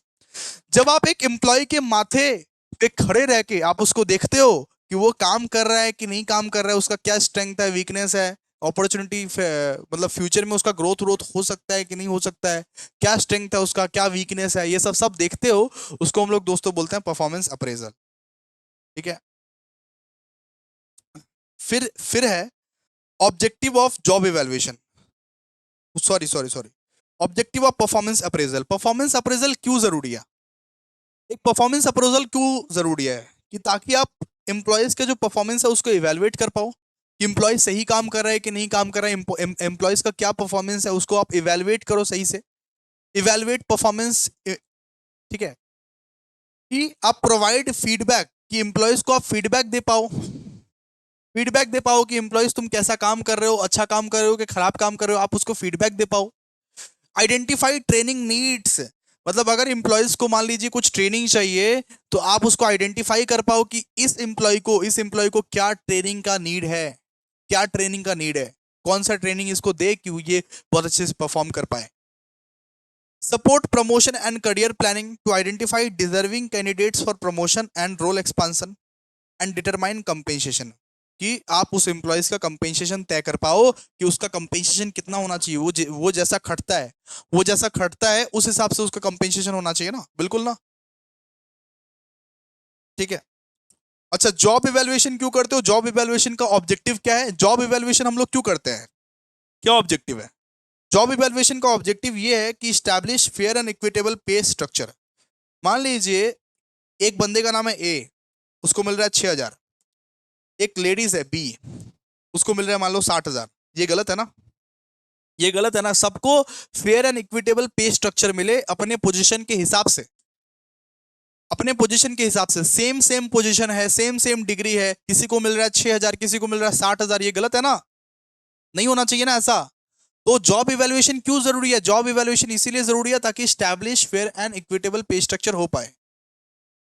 जब आप एक employ के माथे पे खड़े रह के आप उसको देखते हो कि वो काम कर रहा है कि नहीं काम कर रहा है, उसका क्या स्ट्रेंथ है, वीकनेस है, अपॉर्चुनिटी, मतलब फ्यूचर में उसका ग्रोथ ग्रोथ हो सकता है कि नहीं हो सकता है, क्या स्ट्रेंथ है उसका, क्या वीकनेस है, ये सब सब देखते हो, उसको हम लोग दोस्तों बोलते हैं परफॉर्मेंस अप्रेजल। ठीक है। फिर है objective of job evaluation, sorry sorry sorry, objective of performance appraisal. Performance appraisal क्यों जरूरी है? एक परफॉर्मेंस अप्रेजल क्यों जरूरी है? कि ताकि आप एम्प्लॉयज का जो परफॉर्मेंस है उसको इवेलुएट कर पाओ कि एम्प्लॉय सही काम कर रहा है कि नहीं काम कर रहा है, एम्प्लॉयज का क्या परफॉर्मेंस है उसको आप इवेलुएट करो सही से, इवेलुएट परफॉर्मेंस। ठीक है। कि आप प्रोवाइड फीडबैक, कि एम्प्लॉयज को आप फीडबैक दे पाओ, फीडबैक दे पाओ कि एम्प्लॉयज तुम कैसा काम कर रहे हो, अच्छा काम कर रहे हो कि खराब काम कर रहे हो, आप उसको फीडबैक दे पाओ। आइडेंटिफाई ट्रेनिंग नीड्स, मतलब अगर इंप्लॉयज को मान लीजिए कुछ ट्रेनिंग चाहिए तो आप उसको आइडेंटिफाई कर पाओ कि इस एम्प्लॉय को क्या ट्रेनिंग का नीड है, क्या ट्रेनिंग का नीड है, कौन सा ट्रेनिंग इसको दे कि ये बहुत अच्छे से परफॉर्म कर पाए। Support promotion and career planning to identify deserving candidates for promotion and role expansion and determine compensation, कि आप उस एम्प्लॉयज का कंपेंसेशन तय कर पाओ कि उसका कंपेंसेशन कितना होना चाहिए, वो जैसा खटता है, वो जैसा खटता है उस हिसाब से उसका कंपेंसेशन होना चाहिए ना, बिल्कुल ना। ठीक है। अच्छा, जॉब इवैल्यूएशन क्यों करते हो? जॉब इवैल्यूएशन का ऑब्जेक्टिव क्या है? जॉब इवैल्यूएशन हम लोग क्यों करते हैं, क्या ऑब्जेक्टिव है? जॉब इवैल्यूएशन का ऑब्जेक्टिव ये है कि establish fair and equitable pay structure. मान लीजिए एक बंदे का नाम है ए, उसको मिल रहा है 6,000, एक लेडीज है बी, उसको मिल रहा है मान लो 60,000, ये गलत है ना? ये गलत है ना? सबको fair and equitable pay structure मिले अपने पोजीशन के हिसाब से, अपने पोजीशन के हिसाब से, सेम सेम पोजीशन है, सेम सेम डिग्री है, किसी को मिल रहा है 6,000, किसी को मिल रहा है 60,000, ये गलत है ना? नहीं होना चाहिए ना ऐसा। तो जॉब इवैल्यूएशन क्यों जरूरी है? जॉब इवैल्यूएशन इसीलिए जरूरी है ताकि establish fair and equitable pay structure हो पाए।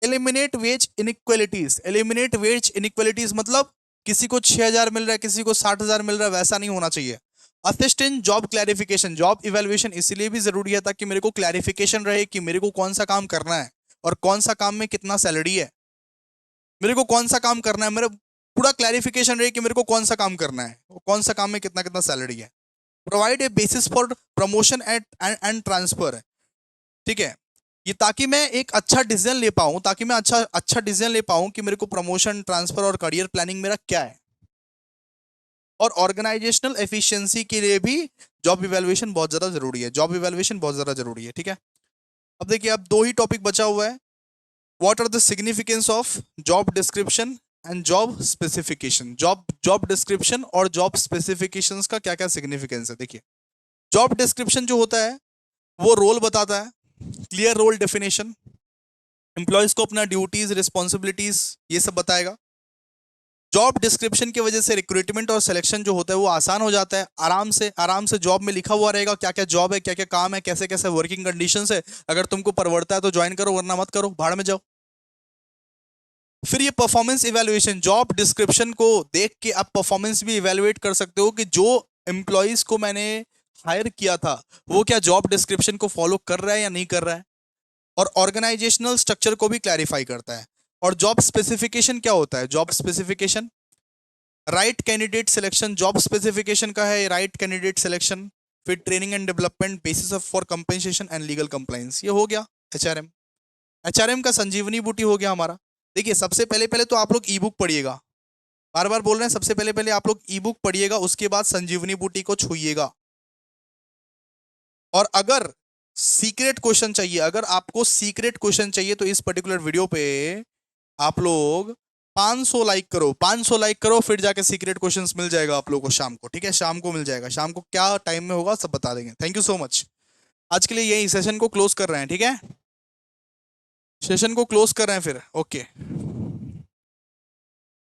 Eliminate wage inequalities, eliminate wage inequalities मतलब किसी को 6,000 मिल रहा है, किसी को 60,000 मिल रहा है, वैसा नहीं होना चाहिए। Assist in job clarification, job evaluation इसलिए भी जरूरी है ताकि मेरे को क्लैरिफिकेशन रहे कि मेरे को कौन सा काम करना है और कौन सा काम में कितना सैलरी है, मेरे को कौन सा काम करना है, मेरा पूरा क्लैरिफिकेशन रहे कि मेरे को कौन सा काम करना है, कौन सा काम में कितना कितना सैलरी है। Provide a basis for promotion and transfer, ठीक है, ये ताकि मैं एक अच्छा डिसीजन ले पाऊं, ताकि मैं अच्छा डिसीजन ले पाऊं कि मेरे को प्रमोशन, ट्रांसफर और करियर प्लानिंग मेरा क्या है। और ऑर्गेनाइजेशनल एफिशिएंसी के लिए भी जॉब इवैल्यूएशन बहुत ज्यादा जरूरी है, जॉब इवैल्यूएशन बहुत ज्यादा जरूरी है, ठीक है। अब देखिए, अब दो ही टॉपिक बचा हुआ है। What are the significance of job description and job specification, job description और जॉब स्पेसिफिकेशंस का क्या क्या सिग्निफिकेंस है। देखिए, जॉब डिस्क्रिप्शन जो होता है वो रोल बताता है, क्लियर रोल डेफिनेशन, एम्प्लॉयज को अपना ड्यूटीज, रिस्पॉन्सिबिलिटीज ये सब बताएगा। जॉब डिस्क्रिप्शन की वजह से रिक्रूटमेंट और सिलेक्शन जो होता है वो आसान हो जाता है। आराम से जॉब में लिखा हुआ रहेगा क्या क्या जॉब है, क्या क्या काम है, कैसे कैसे वर्किंग कंडीशंस है। अगर तुमको परवड़ता है तो ज्वाइन करो, वरना मत करो, भाड़ में जाओ। फिर ये परफॉर्मेंस इवैल्यूएशन, जॉब डिस्क्रिप्शन को देख के आप परफॉर्मेंस भी इवैल्यूएट कर सकते हो कि जो एम्प्लॉयज को मैंने हायर किया था वो क्या जॉब डिस्क्रिप्शन को फॉलो कर रहा है या नहीं कर रहा है। और ऑर्गेनाइजेशनल स्ट्रक्चर को भी क्लैरिफाई करता है। और जॉब स्पेसिफिकेशन क्या होता है, job specification right candidate selection, job specification का है राइट कैंडिडेट सिलेक्शन। फिर training and development, basis of for compensation and legal compliance, ये हो गया एचआरएम। एचआरएम का संजीवनी बूटी हो गया हमारा। देखिए, सबसे पहले पहले तो आप लोग ई बुक पढ़िएगा, बार बार बोल रहे हैं, सबसे पहले पहले आप लोग ई बुक पढ़िएगा, उसके बाद संजीवनी बूटी को छूइएगा। और अगर सीक्रेट क्वेश्चन चाहिए, अगर आपको सीक्रेट क्वेश्चन चाहिए तो इस पर्टिकुलर वीडियो पे आप लोग 500 लाइक करो, 500 लाइक करो, फिर जाके सीक्रेट क्वेश्चंस मिल जाएगा आप लोगों को शाम को, ठीक है, शाम को मिल जाएगा। शाम को क्या टाइम में होगा सब बता देंगे। Thank you so much. आज के लिए यही सेशन को क्लोज कर रहे हैं, ठीक है, सेशन को क्लोज कर रहे हैं फिर, ओके।